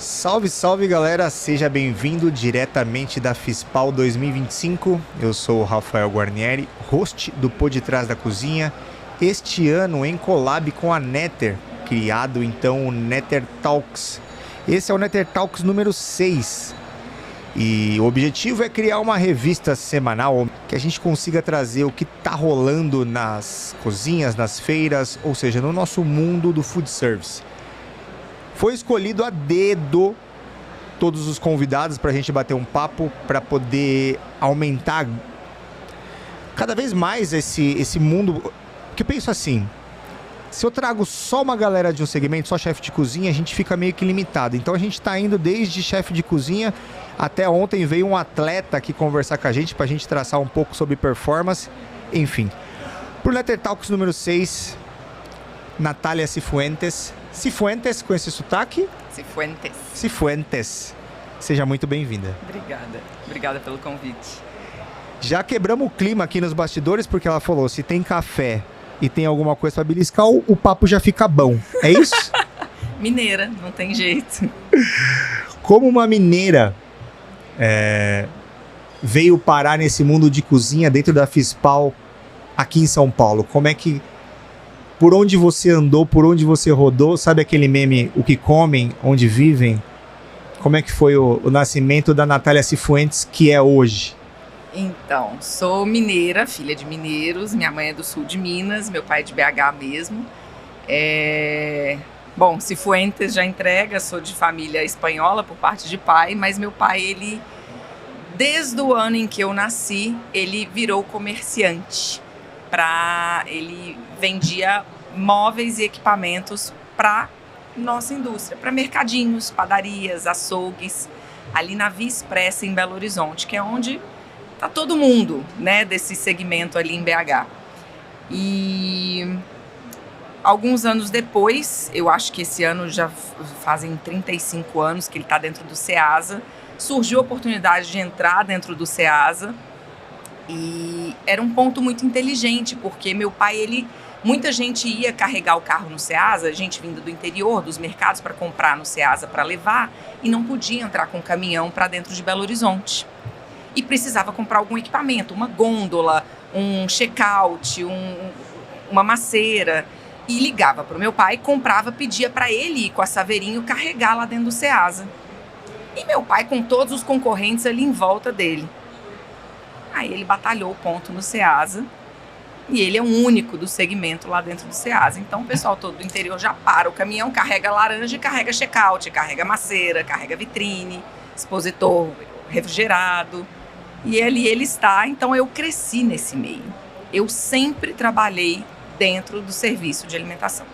Salve, salve galera, seja bem-vindo diretamente da FISPAL 2025. Eu sou o Rafael Guarnieri, host do Por Detrás da Cozinha. Este ano em collab com a Netter, criado então o Netter Talks. Esse é o Netter Talks número 6. E o objetivo é criar uma revista semanal que a gente consiga trazer o que está rolando nas cozinhas, nas feiras, ou seja, no nosso mundo do food service. Foi escolhido a dedo todos os convidados para a gente bater um papo, para poder aumentar cada vez mais esse mundo. Porque eu penso assim, se eu trago só uma galera de um segmento, só chefe de cozinha, a gente fica meio que limitado. Então a gente está indo desde chefe de cozinha até ontem veio um atleta aqui conversar com a gente, para a gente traçar um pouco sobre performance, enfim. Pro Netter Talks número 6, Natália Cifuentes. Cifuentes, com esse sotaque? Cifuentes. Cifuentes. Seja muito bem-vinda. Obrigada pelo convite. Já quebramos o clima aqui nos bastidores, porque ela falou, se tem café e tem alguma coisa para beliscar, o papo já fica bom. É isso? Mineira, não tem jeito. Como uma mineira veio parar nesse mundo de cozinha dentro da FISPAL aqui em São Paulo? Como é que... Por onde você andou, por onde você rodou, sabe aquele meme, o que comem, onde vivem? Como é que foi o nascimento da Natália Cifuentes, que é hoje? Então, sou mineira, filha de mineiros, minha mãe é do sul de Minas, meu pai é de BH mesmo. Bom, Cifuentes já entrega, sou de família espanhola por parte de pai, mas meu pai, ele, desde o ano em que eu nasci, ele virou comerciante. Ele vendia móveis e equipamentos para nossa indústria, para mercadinhos, padarias, açougues, ali na Via Expressa em Belo Horizonte, que é onde está todo mundo, né, desse segmento ali em BH. E alguns anos depois, eu acho que esse ano já fazem 35 anos que ele está dentro do Ceasa, surgiu a oportunidade de entrar dentro do Ceasa. E era um ponto muito inteligente, porque meu pai, muita gente ia carregar o carro no Ceasa, gente vinda do interior, dos mercados para comprar no Ceasa para levar, e não podia entrar com o caminhão para dentro de Belo Horizonte. E precisava comprar algum equipamento, uma gôndola, um check-out, uma maceira. E ligava para o meu pai, comprava, pedia para ele ir com a Saveirinho carregar lá dentro do Ceasa. E meu pai com todos os concorrentes ali em volta dele. Aí ele batalhou o ponto no Ceasa e ele é o único do segmento lá dentro do Ceasa. Então o pessoal todo do interior já para o caminhão, carrega laranja e carrega check-out, carrega maceira, carrega vitrine, expositor refrigerado. E ali ele está, então eu cresci nesse meio. Eu sempre trabalhei dentro do serviço de alimentação.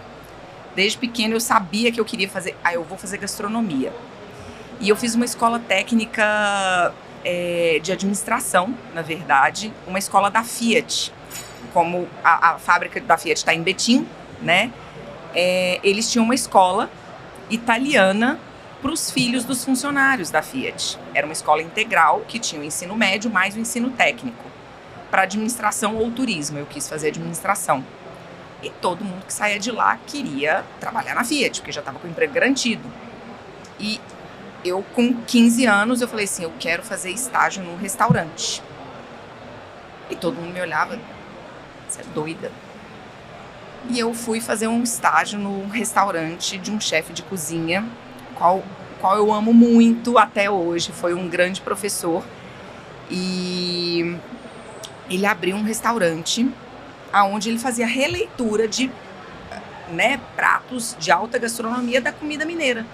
Desde pequeno eu sabia que eu queria fazer, eu vou fazer gastronomia. E eu fiz uma escola técnica de administração, na verdade, uma escola da Fiat. Como a fábrica da Fiat está em Betim, né? Eles tinham uma escola italiana para os filhos dos funcionários da Fiat. Era uma escola integral que tinha o ensino médio mais o ensino técnico. Para administração ou turismo, eu quis fazer administração. E todo mundo que saía de lá queria trabalhar na Fiat, porque já estava com o emprego garantido. E eu, com 15 anos, eu falei assim, eu quero fazer estágio num restaurante. E todo mundo me olhava, você é doida? E eu fui fazer um estágio no restaurante de um chefe de cozinha, qual eu amo muito até hoje, foi um grande professor. E ele abriu um restaurante onde ele fazia releitura de pratos de alta gastronomia da comida mineira.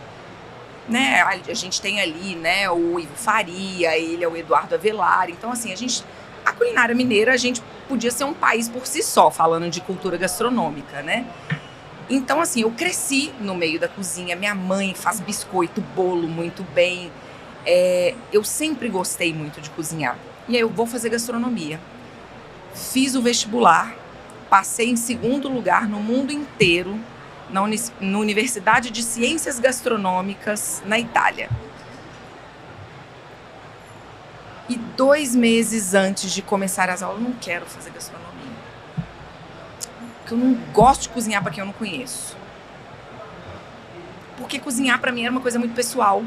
Né, a gente tem ali, né, o Ivo Faria, ele é o Eduardo Avelar. Então, assim, a culinária mineira, a gente podia ser um país por si só, falando de cultura gastronômica, né? Então, assim, eu cresci no meio da cozinha. Minha mãe faz biscoito, bolo muito bem. Eu sempre gostei muito de cozinhar. E aí eu vou fazer gastronomia. Fiz o vestibular, passei em segundo lugar no mundo inteiro, na Universidade de Ciências Gastronômicas, na Itália. E 2 meses antes de começar as aulas, eu não quero fazer gastronomia. Porque eu não gosto de cozinhar para quem eu não conheço. porque cozinhar para mim era uma coisa muito pessoal.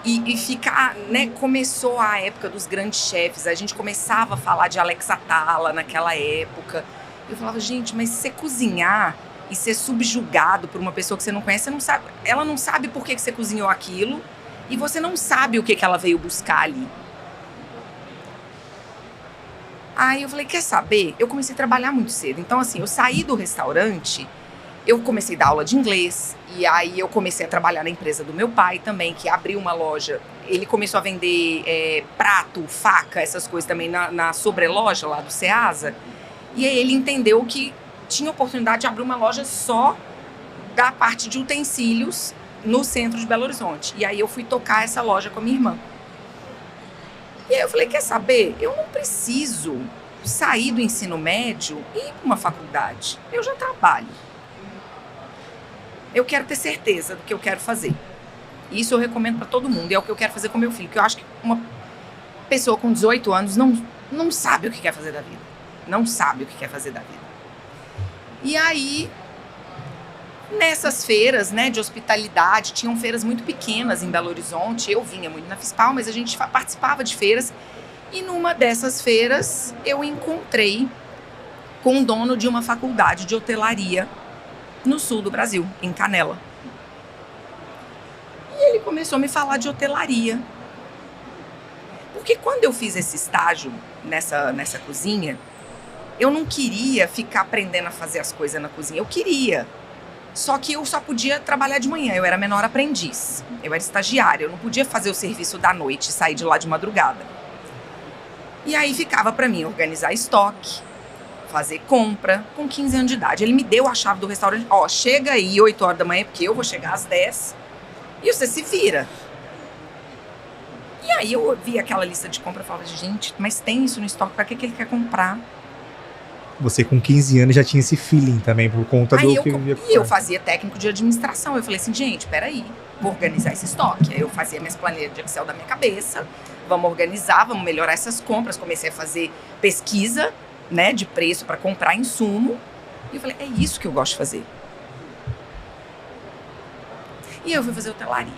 E ficar, né, começou a época dos grandes chefes, a gente começava a falar de Alex Atala naquela época. Eu falava, gente, mas você cozinhar e ser subjugado por uma pessoa que você não conhece, você não sabe, ela não sabe por que você cozinhou aquilo e você não sabe o que ela veio buscar ali. Aí eu falei, quer saber? Eu comecei a trabalhar muito cedo. Então, assim, eu saí do restaurante, eu comecei a dar aula de inglês, e aí eu comecei a trabalhar na empresa do meu pai também, que abriu uma loja. Ele começou a vender prato, faca, essas coisas também na sobreloja lá do Ceasa. E aí ele entendeu que tinha oportunidade de abrir uma loja só da parte de utensílios no centro de Belo Horizonte. E aí eu fui tocar essa loja com a minha irmã. E aí eu falei, quer saber? Eu não preciso sair do ensino médio e ir para uma faculdade. Eu já trabalho. Eu quero ter certeza do que eu quero fazer. Isso eu recomendo para todo mundo. E é o que eu quero fazer com meu filho. Porque eu acho que uma pessoa com 18 anos não sabe o que quer fazer da vida. Não sabe o que quer fazer da vida. E aí, nessas feiras, né, de hospitalidade, tinham feiras muito pequenas em Belo Horizonte. Eu vinha muito na Fispal, mas a gente participava de feiras. E numa dessas feiras, eu encontrei com o dono de uma faculdade de hotelaria no sul do Brasil, em Canela. E ele começou a me falar de hotelaria. Porque quando eu fiz esse estágio nessa cozinha, eu não queria ficar aprendendo a fazer as coisas na cozinha. Eu queria. Só que eu só podia trabalhar de manhã. Eu era menor aprendiz. Eu era estagiária. Eu não podia fazer o serviço da noite e sair de lá de madrugada. E aí ficava para mim organizar estoque, fazer compra, com 15 anos de idade. Ele me deu a chave do restaurante. Ó, chega aí 8 horas da manhã, porque eu vou chegar às 10. E você se vira. E aí eu vi aquela lista de compra e falava, gente, mas tem isso no estoque, pra que ele quer comprar? Você com 15 anos já tinha esse feeling também, por conta do que eu ia comprar. E eu fazia técnico de administração. Eu falei assim, gente, peraí, vou organizar esse estoque. Aí eu fazia minhas planilhas de Excel da minha cabeça. Vamos organizar, vamos melhorar essas compras. Comecei a fazer pesquisa, né, de preço para comprar insumo. E eu falei, é isso que eu gosto de fazer. E eu fui fazer hotelaria.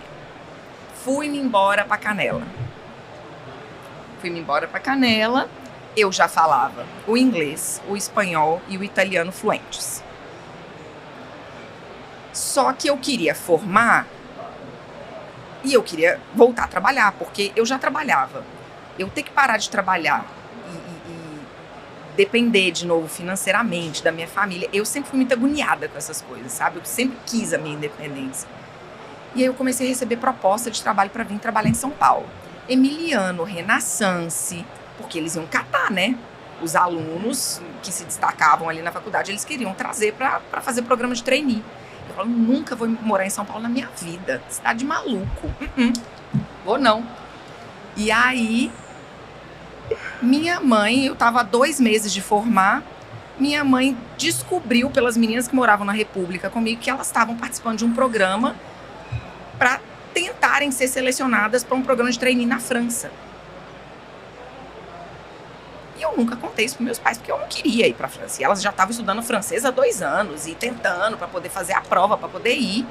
Fui-me embora para Canela. Eu já falava o inglês, o espanhol e o italiano fluentes. Só que eu queria formar e eu queria voltar a trabalhar, porque eu já trabalhava. Eu ter que parar de trabalhar e depender de novo financeiramente da minha família, eu sempre fui muito agoniada com essas coisas, sabe? Eu sempre quis a minha independência. E aí eu comecei a receber proposta de trabalho para vir trabalhar em São Paulo. Emiliano, Renaissance, porque eles iam catar, né? Os alunos que se destacavam ali na faculdade, eles queriam trazer para fazer programa de trainee. Eu falo, nunca vou morar em São Paulo na minha vida. Cidade de maluco. Vou não. E aí, minha mãe, eu tava há 2 meses de formar, minha mãe descobriu pelas meninas que moravam na República comigo que elas estavam participando de um programa para tentarem ser selecionadas para um programa de trainee na França. E eu nunca contei isso para meus pais, porque eu não queria ir para a França. E elas já estavam estudando francês há 2 anos e tentando para poder fazer a prova, para poder ir.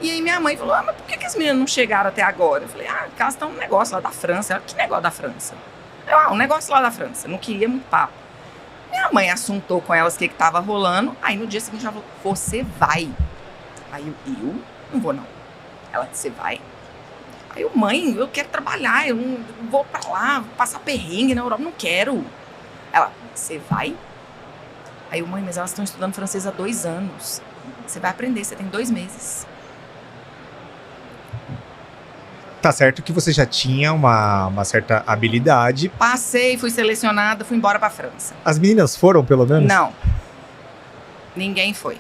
E aí minha mãe falou, mas por que as meninas não chegaram até agora? Eu falei, porque elas estão num negócio lá da França. Ela, que negócio da França? Um negócio lá da França. Não queria muito papo. Minha mãe assuntou com elas o que estava rolando. Aí no dia seguinte ela falou, você vai. Aí eu não vou não. Ela disse, você vai? Aí eu, mãe, eu quero trabalhar, eu não vou pra lá, passar perrengue na Europa, não quero. Ela, você vai? Aí eu, mãe, mas elas estão estudando francês há 2 anos. Você vai aprender, você tem 2 meses. Tá certo que você já tinha uma certa habilidade. Passei, fui selecionada, fui embora pra França. As meninas foram, pelo menos? Não. Ninguém foi.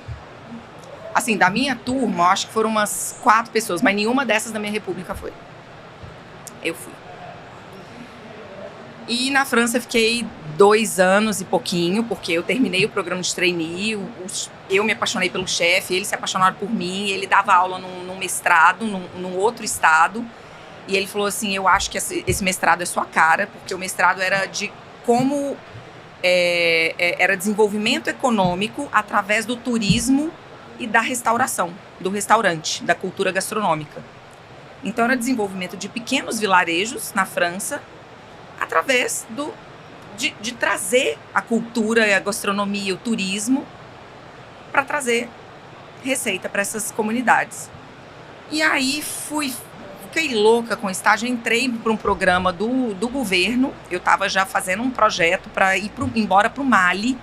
Assim, da minha turma, eu acho que foram umas 4 pessoas, mas nenhuma dessas da minha república foi. Eu fui. E na França eu fiquei 2 anos e pouquinho, porque eu terminei o programa de trainee, eu me apaixonei pelo chefe, ele se apaixonaram por mim, ele dava aula num mestrado, num outro estado, e ele falou assim, eu acho que esse mestrado é sua cara, porque o mestrado era de como era desenvolvimento econômico através do turismo e da restauração. do restaurante, da cultura gastronômica. Então era desenvolvimento de pequenos vilarejos na França, através de trazer a cultura, a gastronomia, o turismo, para trazer receita para essas comunidades. E aí fiquei louca com o estágio, entrei para um programa do governo, eu estava já fazendo um projeto para ir embora para o Mali.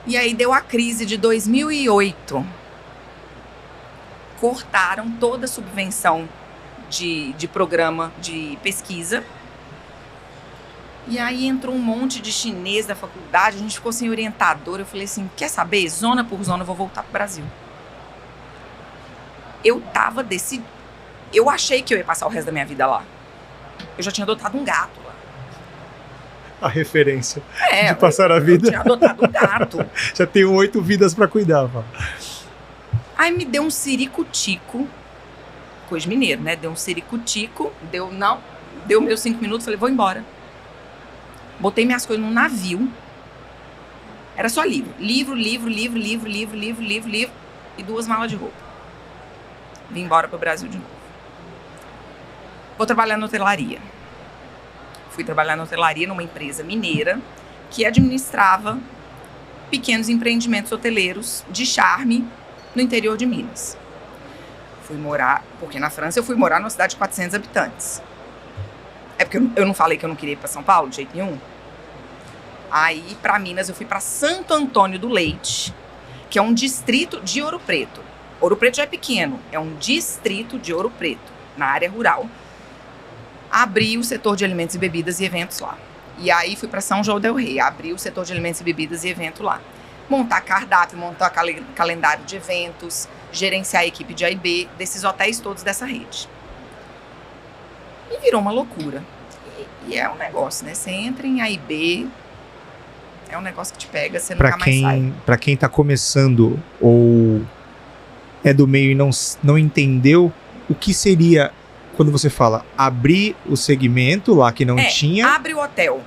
E aí deu a crise de 2008. Cortaram toda a subvenção de programa de pesquisa. E aí entrou um monte de chinês da faculdade, a gente ficou sem orientador. Eu falei assim, quer saber? Zona por zona eu vou voltar pro Brasil. Eu achei que eu ia passar o resto da minha vida lá. Eu já tinha adotado um gato lá. A referência de passar a vida. Eu tinha adotado um gato. Já tenho 8 vidas para cuidar, pô. Aí me deu um ciricutico, coisa mineiro, né? Deu um ciricutico, deu meus 5 minutos, falei, vou embora. Botei minhas coisas num navio. Era só livro e 2 malas de roupa. Vim embora pro Brasil de novo. Vou trabalhar na hotelaria. Fui trabalhar na hotelaria numa empresa mineira que administrava pequenos empreendimentos hoteleiros de charme no interior de Minas. Fui morar, porque na França eu fui morar numa cidade de 400 habitantes. É porque eu não falei que eu não queria ir para São Paulo de jeito nenhum. Aí, para Minas, eu fui para Santo Antônio do Leite, que é um distrito de Ouro Preto. Ouro Preto já é pequeno, é um distrito de Ouro Preto, na área rural. Abri o setor de alimentos e bebidas e eventos lá. E aí fui para São João del Rei, abri o setor de alimentos e bebidas e evento lá. Montar cardápio, montar calendário de eventos, gerenciar a equipe de A e B desses hotéis todos dessa rede. E virou uma loucura. E é um negócio, né? Você entra em A e B, é um negócio que te pega, você nunca mais sai. Para quem tá começando ou é do meio e não entendeu, o que seria, quando você fala abrir o segmento lá que não tinha... Abre o hotel.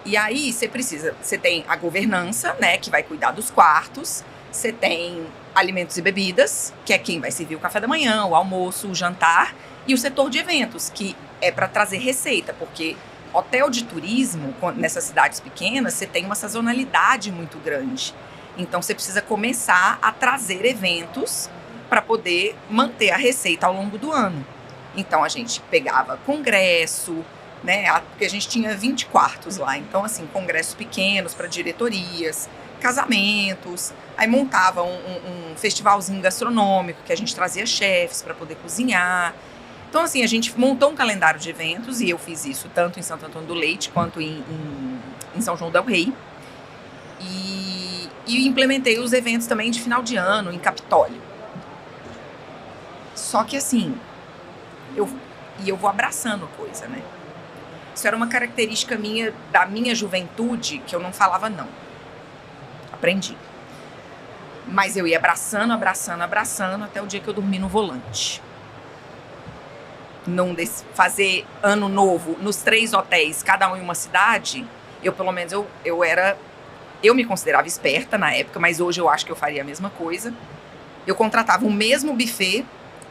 E aí você tem a governança, né, que vai cuidar dos quartos, você tem alimentos e bebidas, que é quem vai servir o café da manhã, o almoço, o jantar, e o setor de eventos, que é para trazer receita, porque hotel de turismo, nessas cidades pequenas, você tem uma sazonalidade muito grande. Então você precisa começar a trazer eventos para poder manter a receita ao longo do ano. Então a gente pegava congresso, né? Porque a gente tinha 20 quartos lá. Então, assim, congressos pequenos para diretorias, casamentos. Aí montava um festivalzinho gastronômico que a gente trazia chefes para poder cozinhar. Então, assim, a gente montou um calendário de eventos e eu fiz isso tanto em Santo Antônio do Leite quanto em São João del Rei. E implementei os eventos também de final de ano em Capitólio. Só que, assim, eu vou abraçando coisa, né? Isso era uma característica minha, da minha juventude, que eu não falava não. Aprendi. Mas eu ia abraçando, até o dia que eu dormi no volante. Não fazer ano novo nos 3 hotéis, cada um em uma cidade, pelo menos eu me considerava esperta na época, mas hoje eu acho que eu faria a mesma coisa. Eu contratava o mesmo buffet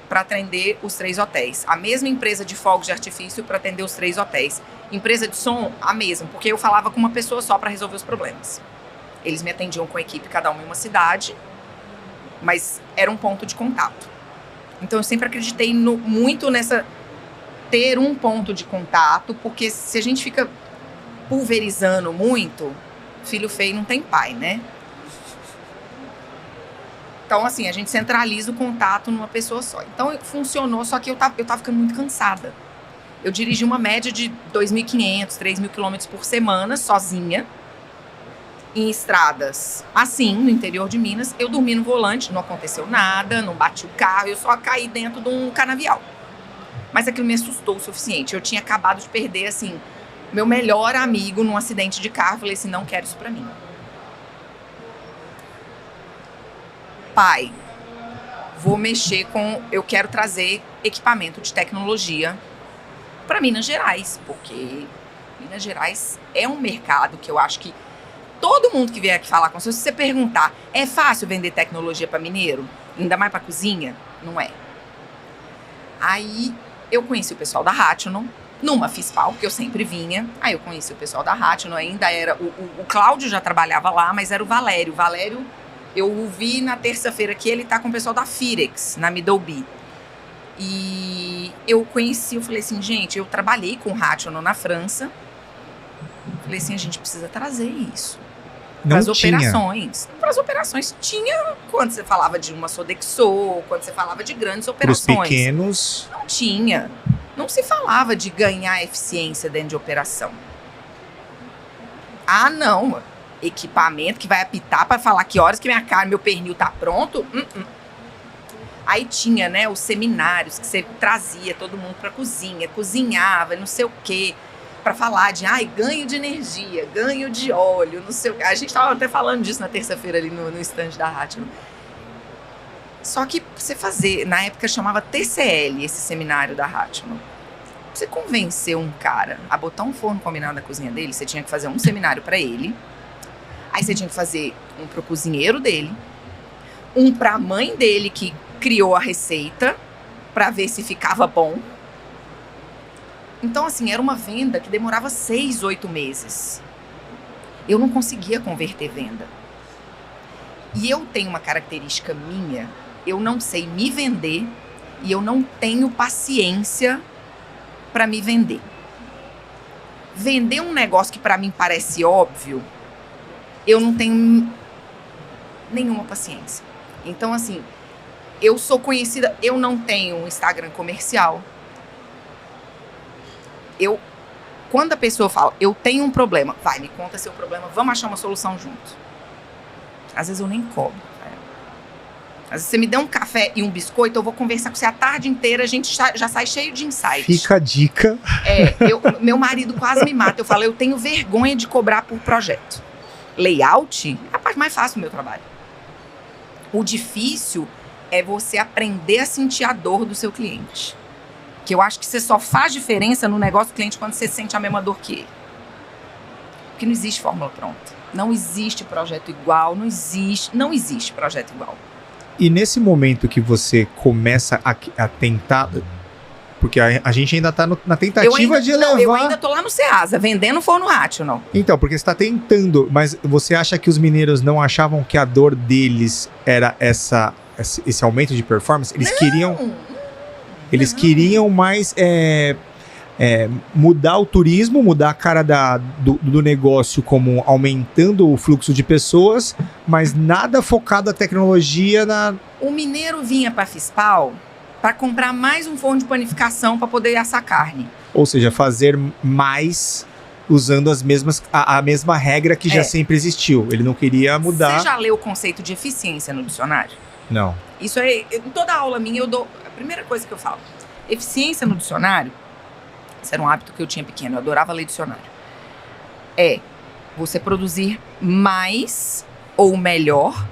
para atender os 3 hotéis. A mesma empresa de fogos de artifício para atender os 3 hotéis. Empresa de som, a mesma, porque eu falava com uma pessoa só para resolver os problemas. Eles me atendiam com a equipe, cada um em uma cidade, mas era um ponto de contato. Então eu sempre acreditei muito nessa... ter um ponto de contato, porque se a gente fica pulverizando muito, filho feio não tem pai, né? Então, assim, a gente centraliza o contato numa pessoa só. Então, funcionou, só que eu tava ficando muito cansada. Eu dirigi uma média de 2.500, 3.000 quilômetros por semana, sozinha, em estradas assim, no interior de Minas. Eu dormi no volante, não aconteceu nada, não bati o carro, eu só caí dentro de um canavial. Mas aquilo me assustou o suficiente. Eu tinha acabado de perder, assim, meu melhor amigo num acidente de carro. Falei assim, não quero isso pra mim. Pai, eu quero trazer equipamento de tecnologia para Minas Gerais, porque Minas Gerais é um mercado que eu acho que todo mundo que vier aqui falar com você, se você perguntar, é fácil vender tecnologia para mineiro? Ainda mais para cozinha? Não é. Aí eu conheci o pessoal da Rational, numa Fispal, que eu sempre vinha. Aí eu conheci o pessoal da Rational, ainda era... O Cláudio já trabalhava lá, mas era o Valério. O Valério, eu o vi na terça-feira que ele tá com o pessoal da Firex, na Middleby. E eu conheci, eu falei assim, gente, eu trabalhei com Rational na França. Falei assim, a gente precisa trazer isso. Para as operações. Para as operações tinha quando você falava de uma Sodexo, quando você falava de grandes operações. Para os pequenos. Não tinha. Não se falava de ganhar eficiência dentro de operação. Ah, não. Equipamento que vai apitar para falar que horas que minha carne, meu pernil tá pronto. Aí tinha, né, os seminários que você trazia todo mundo para cozinha, cozinhava, não sei o quê, para falar de ganho de energia, ganho de óleo, não sei o quê. A gente estava até falando disso na terça-feira ali no stand da Rational. Só que você fazer, na época chamava TCL, esse seminário da Rational. Você convencer um cara a botar um forno combinado na cozinha dele, você tinha que fazer um seminário para ele. Aí você tinha que fazer um pro cozinheiro dele, um pra mãe dele que criou a receita, para ver se ficava bom. Então, assim, era uma venda que demorava 6, 8 meses. Eu não conseguia converter venda. E eu tenho uma característica minha, eu não sei me vender e eu não tenho paciência para me vender. Vender um negócio que para mim parece óbvio, eu não tenho nenhuma paciência. Então, assim, eu sou conhecida, eu não tenho um Instagram comercial. Quando a pessoa fala, eu tenho um problema, vai, me conta seu problema, vamos achar uma solução junto. Às vezes eu nem cobro. Às vezes você me dá um café e um biscoito, eu vou conversar com você a tarde inteira, a gente já sai cheio de insight. Fica a dica. Meu marido quase me mata. Eu falo, eu tenho vergonha de cobrar por projeto. Layout é a parte mais fácil do meu trabalho. O difícil é você aprender a sentir a dor do seu cliente. Que eu acho que você só faz diferença no negócio do cliente quando você sente a mesma dor que ele. Porque não existe fórmula pronta. Não existe projeto igual, não existe projeto igual. E nesse momento que você começa a tentar... Porque a gente ainda está na tentativa de levar... Eu ainda tô lá no Ceasa, vendendo forno Rational. Então, porque você está tentando, mas você acha que os mineiros não achavam que a dor deles era esse aumento de performance? Eles queriam mais mudar o turismo, mudar a cara do negócio como aumentando o fluxo de pessoas, mas nada focado na tecnologia. O mineiro vinha para a Fispal para comprar mais um forno de panificação para poder assar carne. Ou seja, fazer mais usando a mesma regra que já sempre existiu. Ele não queria mudar. Você já leu o conceito de eficiência no dicionário? Não. Isso em toda aula minha eu dou... A primeira coisa que eu falo, eficiência no dicionário, isso era um hábito que eu tinha pequeno, eu adorava ler dicionário. É você produzir mais ou melhor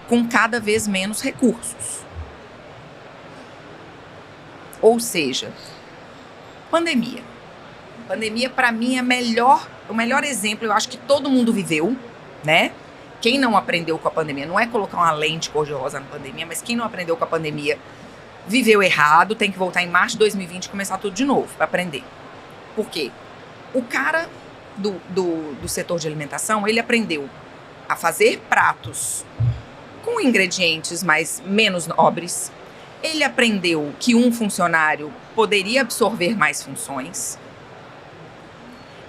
com cada vez menos recursos. Ou seja, pandemia. Pandemia, para mim, é o melhor exemplo, eu acho que todo mundo viveu, né? Quem não aprendeu com a pandemia, não é colocar uma lente cor-de-rosa na pandemia, mas quem não aprendeu com a pandemia viveu errado, tem que voltar em março de 2020 e começar tudo de novo para aprender. Por quê? O cara do setor de alimentação, ele aprendeu a fazer pratos com ingredientes menos nobres. Ele aprendeu que um funcionário poderia absorver mais funções.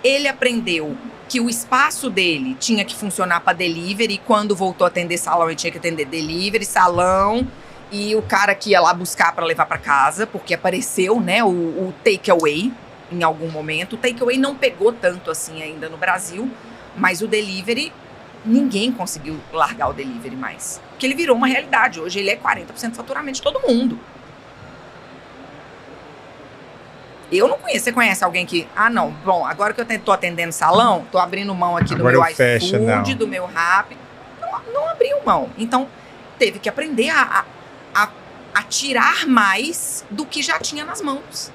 Ele aprendeu que o espaço dele tinha que funcionar para delivery, e quando voltou a atender salão, ele tinha que atender delivery, salão, e o cara que ia lá buscar para levar para casa, porque apareceu, né, o takeaway em algum momento. O takeaway não pegou tanto assim ainda no Brasil, mas o delivery, ninguém conseguiu largar o delivery mais. Porque ele virou uma realidade. Hoje ele é 40% do faturamento de todo mundo. Eu não conheço. Você conhece alguém que... Ah, não. Bom, agora que eu tô atendendo salão, tô abrindo mão aqui agora do meu iFood, do meu Rappi. Não abriu mão. Então, teve que aprender a tirar mais do que já tinha nas mãos.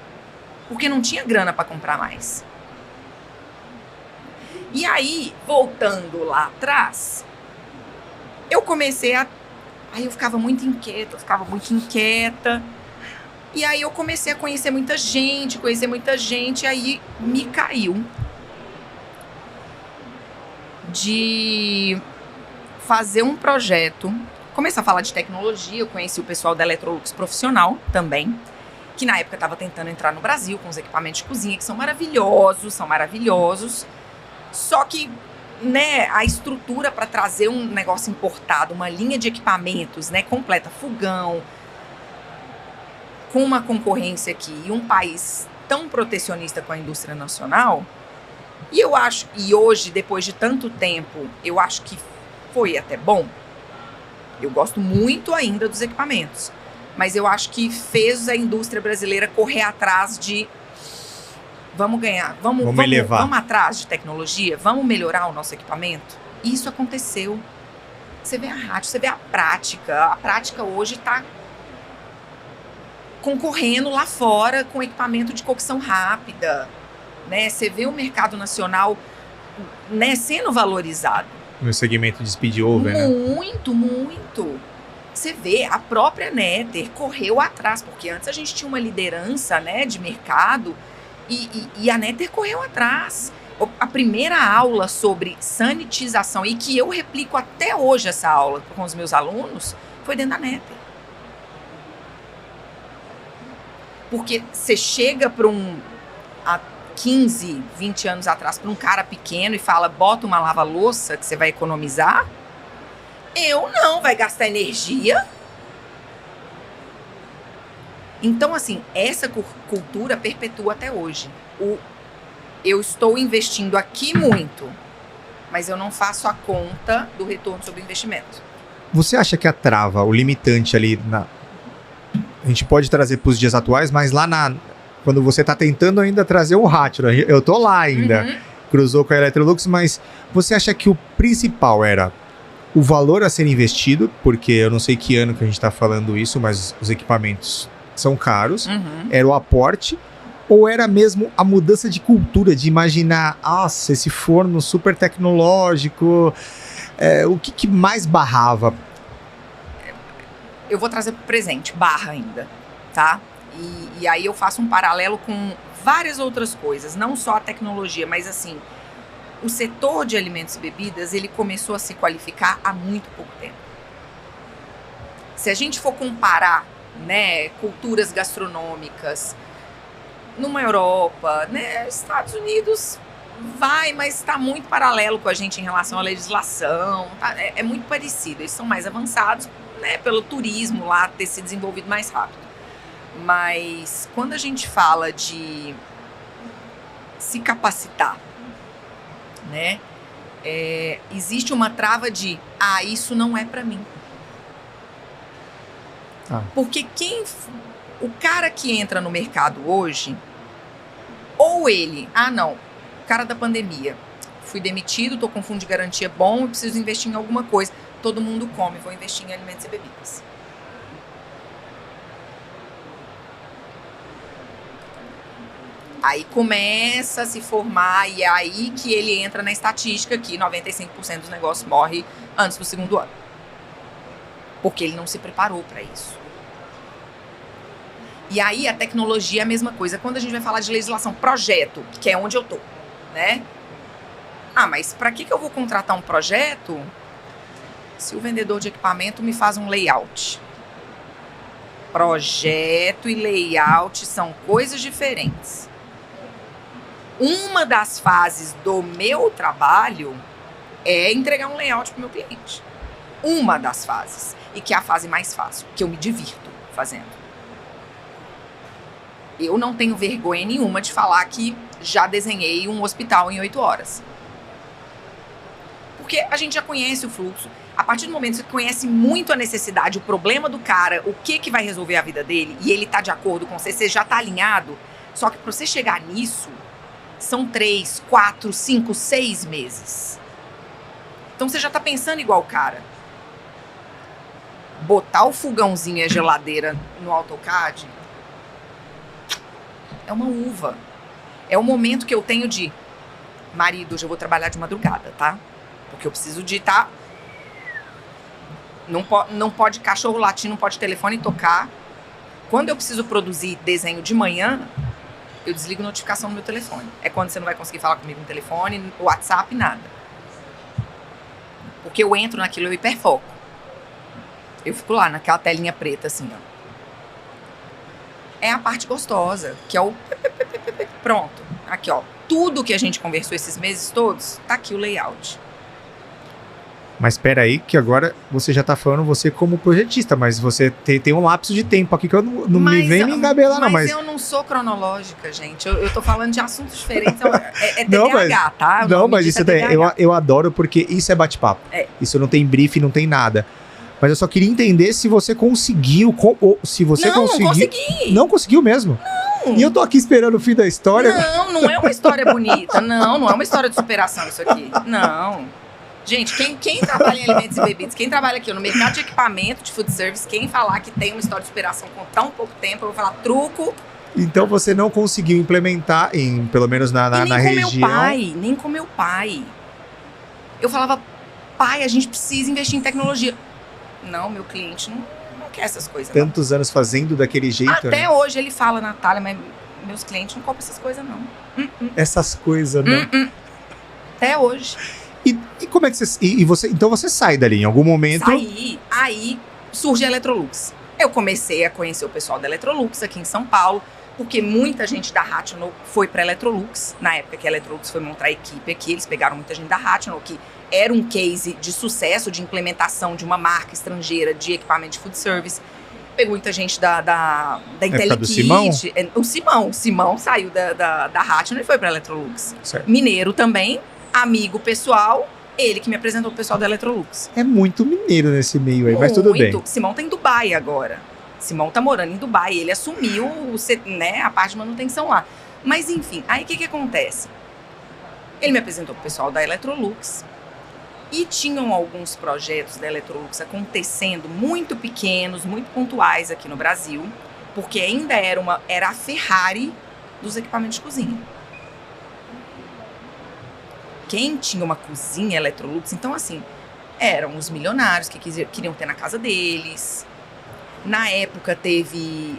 Porque não tinha grana para comprar mais. E aí, voltando lá atrás, eu comecei a... Aí eu ficava muito inquieta. E aí eu comecei a conhecer muita gente, e aí me caiu de fazer um projeto. Comecei a falar de tecnologia, eu conheci o pessoal da Electrolux profissional também, que na época estava tentando entrar no Brasil com os equipamentos de cozinha, que são maravilhosos. Só que, né, a estrutura para trazer um negócio importado, uma linha de equipamentos, né, completa, fogão, com uma concorrência aqui e um país tão protecionista com a indústria nacional, e eu acho, e hoje, depois de tanto tempo, eu acho que foi até bom. Eu gosto muito ainda dos equipamentos, mas eu acho que fez a indústria brasileira correr atrás de vamos ganhar, vamos atrás de tecnologia, vamos melhorar o nosso equipamento. Isso aconteceu. Você vê a rádio, você vê a prática hoje está concorrendo lá fora com equipamento de cocção rápida, né? Você vê o mercado nacional, né, sendo valorizado. No segmento de speed over, né? Muito. Você vê, a própria Netter correu atrás, porque antes a gente tinha uma liderança, né, de mercado, e a Netter correu atrás. A primeira aula sobre sanitização, e que eu replico até hoje essa aula com os meus alunos, foi dentro da Netter. Porque você chega para há 15, 20 anos atrás, para um cara pequeno e fala, bota uma lava-louça que você vai economizar. Vai gastar energia. Então, assim, essa cultura perpetua até hoje. Eu estou investindo aqui muito, mas eu não faço a conta do retorno sobre o investimento. Você acha que a trava, o limitante ali, a gente pode trazer para os dias atuais, mas lá quando você está tentando ainda trazer o Hatch, eu tô lá ainda, cruzou com a Electrolux, mas você acha que o principal era o valor a ser investido, porque eu não sei que ano que a gente está falando isso, mas os equipamentos são caros, era o aporte, ou era mesmo a mudança de cultura, de imaginar, nossa, esse forno super tecnológico, o que mais barrava? Eu vou trazer para o presente, barra ainda, tá? E aí eu faço um paralelo com várias outras coisas, não só a tecnologia, mas assim, o setor de alimentos e bebidas, ele começou a se qualificar há muito pouco tempo. Se a gente for comparar, né, culturas gastronômicas numa Europa, né, Estados Unidos mas está muito paralelo com a gente em relação à legislação, tá? É muito parecido, eles são mais avançados, né, pelo turismo lá ter se desenvolvido mais rápido. Mas quando a gente fala de se capacitar, né, existe uma trava de, isso não é para mim. Porque o cara que entra no mercado hoje, ou ele, não, cara da pandemia, fui demitido, tô com fundo de garantia bom, preciso investir em alguma coisa. Todo mundo come, vou investir em alimentos e bebidas. Aí começa a se formar, e é aí que ele entra na estatística que 95% dos negócios morrem antes do segundo ano. Porque ele não se preparou para isso. E aí a tecnologia é a mesma coisa. Quando a gente vai falar de legislação, projeto, que é onde eu tô, né? Mas para que eu vou contratar um projeto se o vendedor de equipamento me faz um layout? Projeto e layout são coisas diferentes. Uma das fases do meu trabalho é entregar um layout para o meu cliente. Uma das fases. E que é a fase mais fácil, que eu me divirto fazendo. Eu não tenho vergonha nenhuma de falar que já desenhei um hospital em 8 horas. Porque a gente já conhece o fluxo. A partir do momento que você conhece muito a necessidade, o problema do cara, o que vai resolver a vida dele, e ele tá de acordo com você, você já tá alinhado. Só que para você chegar nisso, são 3, 4, 5, 6 meses. Então você já tá pensando igual o cara. Botar o fogãozinho e a geladeira no AutoCAD é uma uva. É o momento que eu tenho de marido, hoje eu vou trabalhar de madrugada, tá? Porque eu preciso de estar... Não pode cachorro latir, não pode telefone tocar. Quando eu preciso produzir desenho de manhã, eu desligo notificação no meu telefone. É quando você não vai conseguir falar comigo no telefone, no WhatsApp, nada. Porque eu entro naquilo, eu hiperfoco. Eu fico lá, naquela telinha preta, assim, ó. É a parte gostosa, que é o... Pronto. Aqui, ó. Tudo que a gente conversou esses meses todos, tá aqui o layout. Mas espera aí, que agora você já tá falando você como projetista, mas você tem um lapso de tempo aqui que eu não me vem me engabelar, não. Mas eu não sou cronológica, gente. Eu tô falando de assuntos diferentes. É não, TDAH, tá? Não, mas isso daí eu adoro, porque isso é bate-papo. Isso não tem briefing, não tem nada. Mas eu só queria entender se você conseguiu. Se você conseguiu. Não consegui. Não conseguiu mesmo? Não. E eu tô aqui esperando o fim da história. Não é uma história bonita. Não é uma história de superação isso aqui. Não. Gente, quem trabalha em alimentos e bebidas, quem trabalha aqui no mercado de equipamento de food service, quem falar que tem uma história de superação com tão pouco tempo, eu vou falar truco. Então você não conseguiu implementar, pelo menos na região. Nem com meu pai. Eu falava, pai, a gente precisa investir em tecnologia. Não, meu cliente não quer essas coisas. Tantos anos fazendo daquele jeito. Até hoje ele fala, Natália, mas meus clientes não compram essas coisas, não. Essas coisas, não. Até hoje. E como é que você... Então você sai dali em algum momento... Aí surge a Electrolux. Eu comecei a conhecer o pessoal da Electrolux aqui em São Paulo, porque muita gente da Rational foi para a Electrolux. Na época que a Electrolux foi montar a equipe aqui, eles pegaram muita gente da Rational, que era um case de sucesso, de implementação de uma marca estrangeira de equipamento de food service. Pegou muita gente da IntelliKit. O Simão saiu da Rational e foi para a Electrolux. Certo. Mineiro também, amigo pessoal, ele que me apresentou o pessoal da Electrolux. É muito mineiro nesse meio aí, mas tudo bem. Simão tá em Dubai agora. Simão tá morando em Dubai, ele assumiu a parte de manutenção lá. Mas enfim, aí o que acontece? Ele me apresentou pro pessoal da Electrolux e tinham alguns projetos da Electrolux acontecendo muito pequenos, muito pontuais aqui no Brasil, porque ainda era a Ferrari dos equipamentos de cozinha. Quem tinha uma cozinha Electrolux, então assim, eram os milionários que queriam ter na casa deles. Na época teve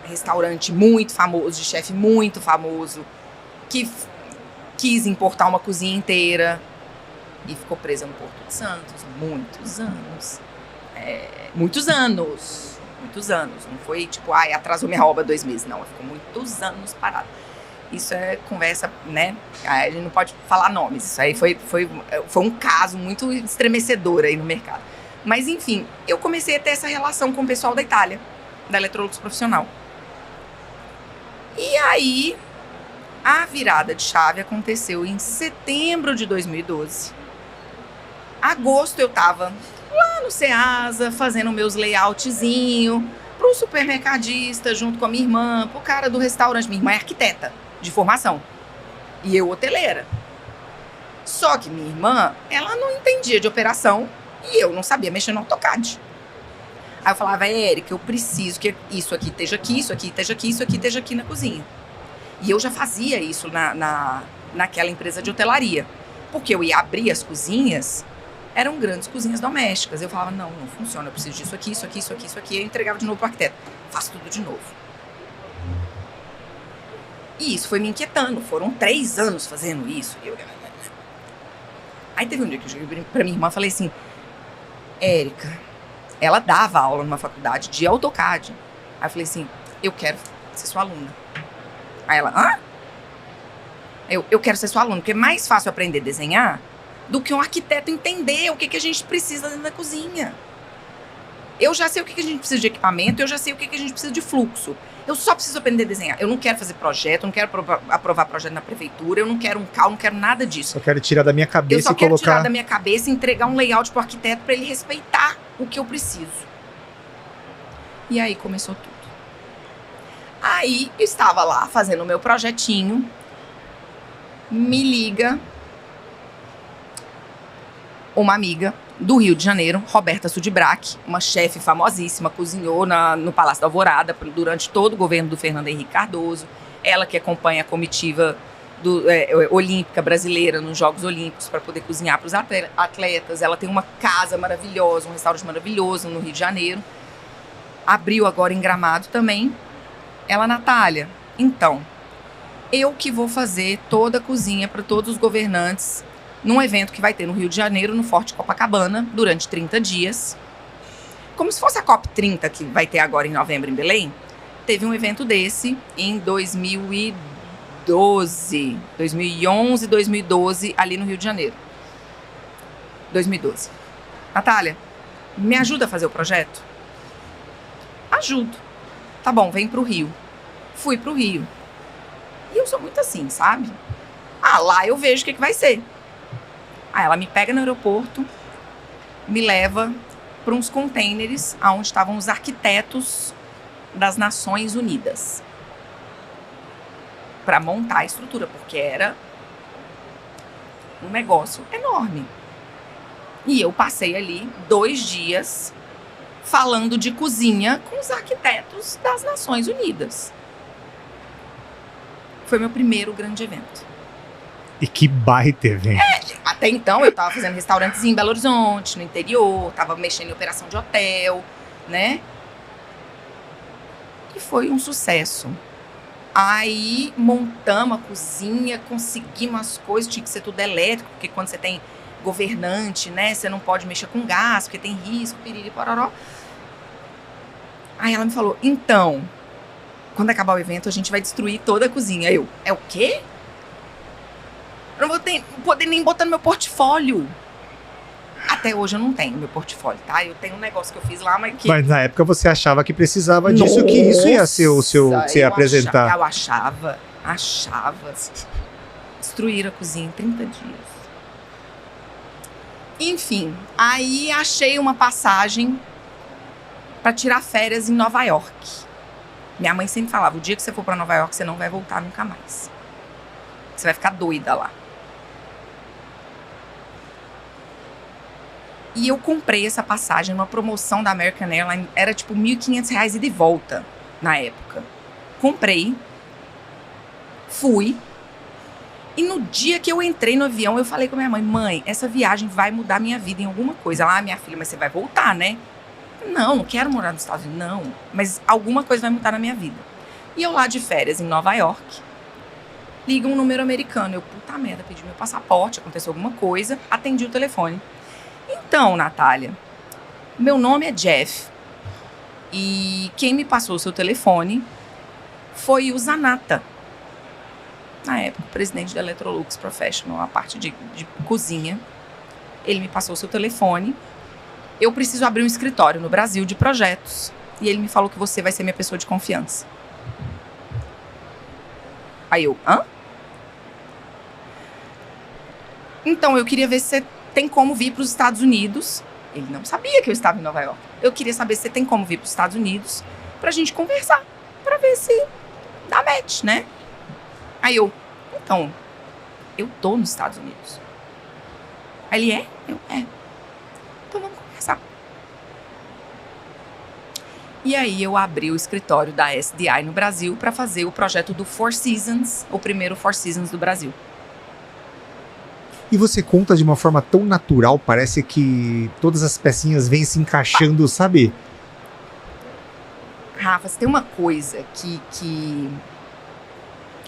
restaurante muito famoso, de chefe muito famoso, que quis importar uma cozinha inteira e ficou presa no Porto de Santos muitos anos. Muitos anos. Não foi tipo, atrasou minha obra 2 meses. Não, ficou muitos anos parada. Isso é conversa, né? A gente não pode falar nomes. Isso aí foi um caso muito estremecedor aí no mercado. Mas, enfim, eu comecei a ter essa relação com o pessoal da Itália, da Electrolux Profissional. E aí, a virada de chave aconteceu em setembro de 2012. Agosto eu tava lá no Ceasa, fazendo meus layoutzinhos pro supermercadista, junto com a minha irmã, pro cara do restaurante. Minha irmã é arquiteta de formação e eu hoteleira. Só que minha irmã, ela não entendia de operação e eu não sabia mexer no AutoCAD. Aí eu falava, Érica, eu preciso que isso aqui esteja aqui, isso aqui esteja aqui, isso aqui esteja aqui na cozinha. E eu já fazia isso naquela empresa de hotelaria, porque eu ia abrir as cozinhas, eram grandes cozinhas domésticas. Eu falava, não funciona, eu preciso disso aqui, isso aqui, isso aqui, isso aqui. Eu entregava de novo pro arquiteto, faço tudo de novo. E isso foi me inquietando, foram 3 anos fazendo isso. Aí teve um dia que eu cheguei pra minha irmã e falei assim, Érica, ela dava aula numa faculdade de AutoCAD. Aí eu falei assim, eu quero ser sua aluna. Aí ela, hã? Eu quero ser sua aluna, porque é mais fácil aprender a desenhar do que um arquiteto entender o que a gente precisa dentro da cozinha. Eu já sei o que a gente precisa de equipamento, eu já sei o que a gente precisa de fluxo. Eu só preciso aprender a desenhar. Eu não quero fazer projeto, eu não quero aprovar projeto na prefeitura, eu não quero um CAL, não quero nada disso. Eu quero tirar da minha cabeça e colocar... Eu só quero tirar da minha cabeça e entregar um layout pro arquiteto para ele respeitar o que eu preciso. E aí começou tudo. Aí eu estava lá fazendo o meu projetinho, me liga uma amiga do Rio de Janeiro, Roberta Sudbrack, uma chefe famosíssima, cozinhou no Palácio da Alvorada durante todo o governo do Fernando Henrique Cardoso. Ela que acompanha a comitiva olímpica brasileira nos Jogos Olímpicos para poder cozinhar para os atletas. Ela tem uma casa maravilhosa, um restaurante maravilhoso no Rio de Janeiro. Abriu agora em Gramado também. Ela, Natália, então, eu que vou fazer toda a cozinha para todos os governantes num evento que vai ter no Rio de Janeiro, no Forte Copacabana, durante 30 dias. Como se fosse a COP30 que vai ter agora em novembro em Belém. Teve um evento desse em 2011, 2012, ali no Rio de Janeiro. 2012. Natália, me ajuda a fazer o projeto? Ajudo. Tá bom, vem pro Rio. Fui pro Rio. E eu sou muito assim, sabe? Lá eu vejo o que vai ser. Aí ela me pega no aeroporto, me leva para uns containers onde estavam os arquitetos das Nações Unidas para montar a estrutura, porque era um negócio enorme. E eu passei ali 2 dias falando de cozinha com os arquitetos das Nações Unidas. Foi meu primeiro grande evento. E que baita evento. Até então eu tava fazendo restaurantes em Belo Horizonte, no interior, tava mexendo em operação de hotel, né? E foi um sucesso. Aí montamos a cozinha, conseguimos as coisas, tinha que ser tudo elétrico, porque quando você tem governante, né, você não pode mexer com gás, porque tem risco, piriri, pororó. Aí ela me falou, então, quando acabar o evento, a gente vai destruir toda a cozinha. Eu, é o quê? Eu não vou poder nem botar no meu portfólio. Até hoje eu não tenho meu portfólio, tá? Eu tenho um negócio que eu fiz lá, mas que... Mas na época você achava que precisava disso, Nossa, que isso ia ser o seu... que você ia apresentar. Eu achava. Destruir a cozinha em 30 dias. Enfim, aí achei uma passagem pra tirar férias em Nova York. Minha mãe sempre falava, o dia que você for pra Nova York, você não vai voltar nunca mais. Você vai ficar doida lá. E eu comprei essa passagem numa promoção da American Airlines. Era tipo R$1.500 ida e volta na época. Comprei. Fui. E no dia que eu entrei no avião, eu falei com a minha mãe, mãe, essa viagem vai mudar minha vida em alguma coisa. Ela, minha filha, mas você vai voltar, né? Não quero morar nos Estados Unidos, não. Mas alguma coisa vai mudar na minha vida. E eu lá de férias em Nova York, liga um número americano. Eu, puta merda, pedi meu passaporte, aconteceu alguma coisa, atendi o telefone. Então, Natália, meu nome é Jeff e quem me passou o seu telefone foi o Zanata. Na época, o presidente da Electrolux Professional, a parte de cozinha. Ele me passou o seu telefone. Eu preciso abrir um escritório no Brasil de projetos. E ele me falou que você vai ser minha pessoa de confiança. Aí eu, hã? Então, eu queria ver se você tem como vir para os Estados Unidos. Ele não sabia que eu estava em Nova York. Eu queria saber se você tem como vir para os Estados Unidos pra gente conversar. Pra ver se dá match, né? Aí eu, então, eu tô nos Estados Unidos. Aí ele, Eu, então vamos conversar. E aí eu abri o escritório da SDI no Brasil para fazer o projeto do Four Seasons, o primeiro Four Seasons do Brasil. E você conta de uma forma tão natural, parece que todas as pecinhas vêm se encaixando, sabe? Rafa, você tem uma coisa que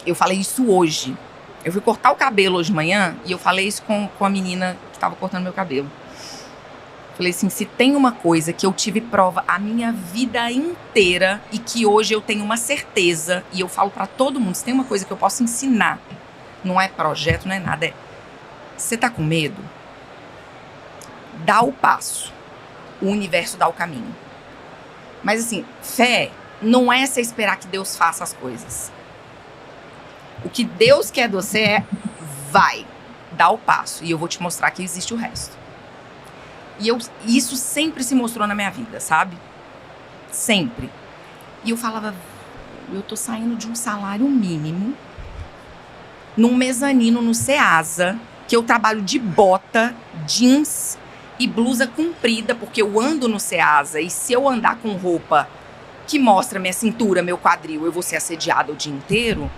eu falei isso hoje. Eu fui cortar o cabelo hoje de manhã e eu falei isso com a menina que estava cortando meu cabelo. Falei assim, se tem uma coisa que eu tive prova a minha vida inteira e que hoje eu tenho uma certeza, e eu falo pra todo mundo, se tem uma coisa que eu posso ensinar, não é projeto, não é nada, você tá com medo? Dá o passo. O universo dá o caminho. Mas assim, fé não é você esperar que Deus faça as coisas. O que Deus quer de você é, vai, dá o passo. E eu vou te mostrar que existe o resto. E isso sempre se mostrou na minha vida, sabe? Sempre. E eu falava, eu tô saindo de um salário mínimo, num mezanino no Ceasa, que eu trabalho de bota, jeans e blusa comprida, porque eu ando no Ceasa, e se eu andar com roupa que mostra minha cintura, meu quadril, eu vou ser assediada o dia inteiro.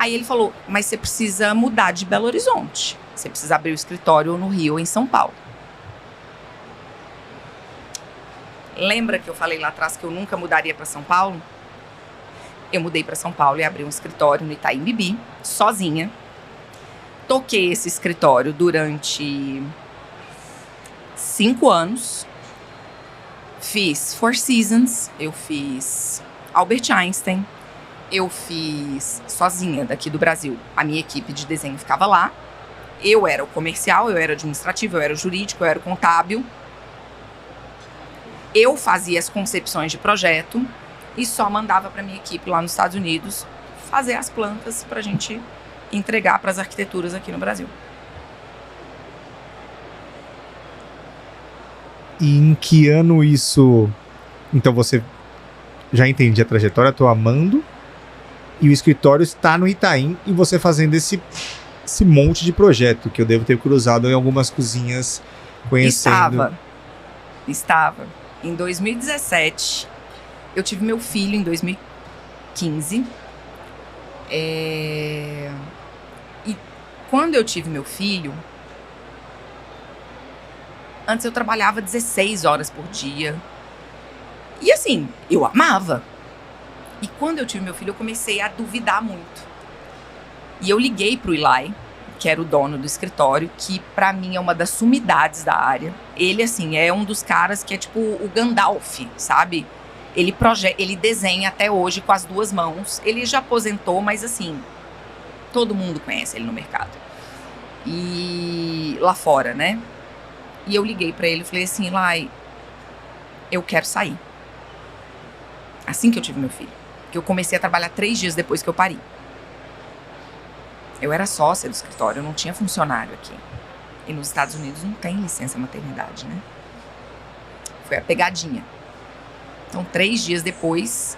Aí ele falou, mas você precisa mudar de Belo Horizonte. Você precisa abrir o escritório no Rio ou em São Paulo. Lembra que eu falei lá atrás que eu nunca mudaria para São Paulo? Eu mudei para São Paulo e abri um escritório no Itaim Bibi, sozinha. Toquei esse escritório durante 5 anos. Fiz Four Seasons, eu fiz Albert Einstein, eu fiz sozinha daqui do Brasil. A minha equipe de desenho ficava lá. Eu era o comercial, eu era o administrativo, eu era o jurídico, eu era o contábil. Eu fazia as concepções de projeto e só mandava para minha equipe lá nos Estados Unidos fazer as plantas para a gente entregar para as arquiteturas aqui no Brasil. E em que ano isso... Então você já entende a trajetória, tô amando, e o escritório está no Itaim e você fazendo esse monte de projeto que eu devo ter cruzado em algumas cozinhas conhecendo. Estava. Em 2017, eu tive meu filho em 2015. E quando eu tive meu filho, antes eu trabalhava 16 horas por dia. E assim, eu amava. E quando eu tive meu filho, eu comecei a duvidar muito. E eu liguei pro Eli, que era o dono do escritório, que pra mim é uma das sumidades da área. Ele, assim, é um dos caras que é tipo o Gandalf, sabe? Ele desenha até hoje com as 2 mãos. Ele já aposentou, mas assim, todo mundo conhece ele no mercado. E lá fora, né? E eu liguei pra ele e falei assim, Eli, eu quero sair. Assim que eu tive meu filho. Porque eu comecei a trabalhar 3 dias depois que eu pari. Eu era sócia do escritório, eu não tinha funcionário aqui. E nos Estados Unidos não tem licença maternidade, né? Foi a pegadinha. Então, 3 dias depois,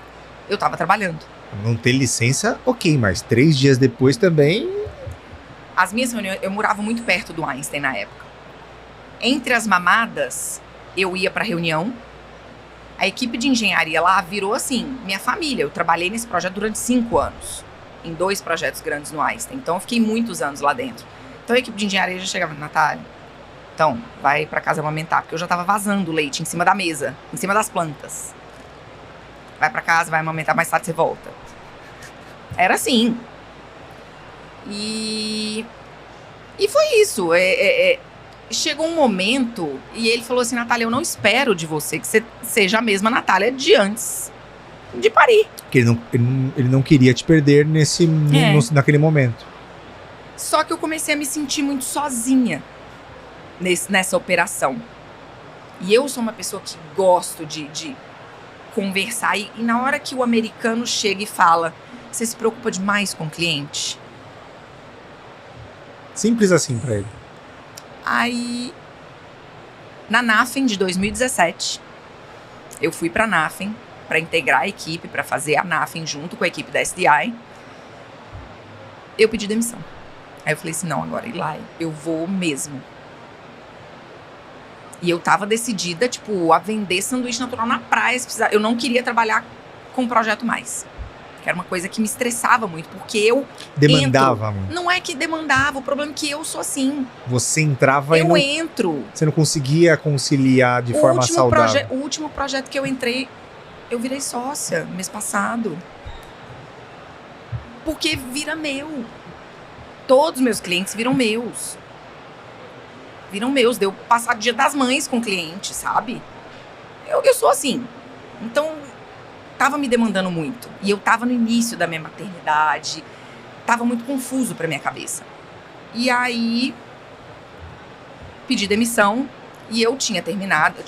eu tava trabalhando. Não ter licença, ok, mas 3 dias depois também... As minhas reuniões, eu morava muito perto do Einstein na época. Entre as mamadas, eu ia pra reunião. A equipe de engenharia lá virou assim, minha família. Eu trabalhei nesse projeto durante 5 anos. Em 2 projetos grandes no Einstein. Então, eu fiquei muitos anos lá dentro. Então, a equipe de engenharia já chegava, Natália, então, vai pra casa amamentar. Porque eu já tava vazando o leite em cima da mesa, em cima das plantas. Vai pra casa, vai amamentar, mais tarde você volta. Era assim. E foi isso. Chegou um momento e ele falou assim, Natália, eu não espero de você que você seja a mesma Natália de antes de parir. Porque ele não queria te perder naquele momento. Só que eu comecei a me sentir muito sozinha nessa operação. E eu sou uma pessoa que gosto de conversar. E na hora que o americano chega e fala, você se preocupa demais com o cliente? Simples assim pra ele. Aí, na NAFEM de 2017, eu fui pra NAFEM para integrar a equipe, para fazer a NAFEM junto com a equipe da SDI. Eu pedi demissão. Aí eu falei assim, não, agora, Eli, eu vou mesmo. E eu tava decidida, tipo, a vender sanduíche natural na praia. Eu não queria trabalhar com um projeto mais. Que era uma coisa que me estressava muito, porque eu demandava muito. Não é que demandava, o problema é que eu sou assim. Você entrava eu entro. Você não conseguia conciliar de forma saudável. O último projeto que eu entrei, eu virei sócia mês passado. Porque vira meu. Todos os meus clientes viram meus. Deu passar Dia das Mães com o cliente, sabe? Eu sou assim. Então, tava me demandando muito. E eu tava no início da minha maternidade. Tava muito confuso pra minha cabeça. E aí, pedi demissão. E eu tinha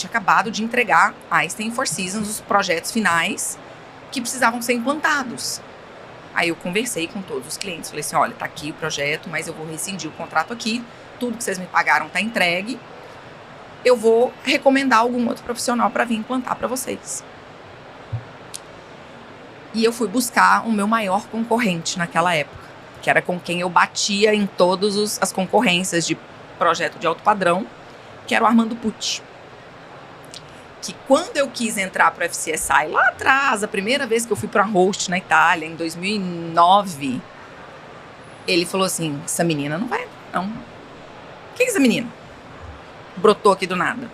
acabado de entregar Einstein e Four Seasons, os projetos finais que precisavam ser implantados. Aí eu conversei com todos os clientes. Falei assim, olha, tá aqui o projeto, mas eu vou rescindir o contrato aqui. Tudo que vocês me pagaram tá entregue. Eu vou recomendar algum outro profissional para vir implantar para vocês. E eu fui buscar o meu maior concorrente naquela época, que era com quem eu batia em todas as concorrências de projeto de alto padrão, que era o Armando Pucci. Que quando eu quis entrar para o FCSI, lá atrás, a primeira vez que eu fui para host na Itália, em 2009, Ele falou assim, essa menina não vai entrar, não. Quem é essa menina? Brotou aqui do nada.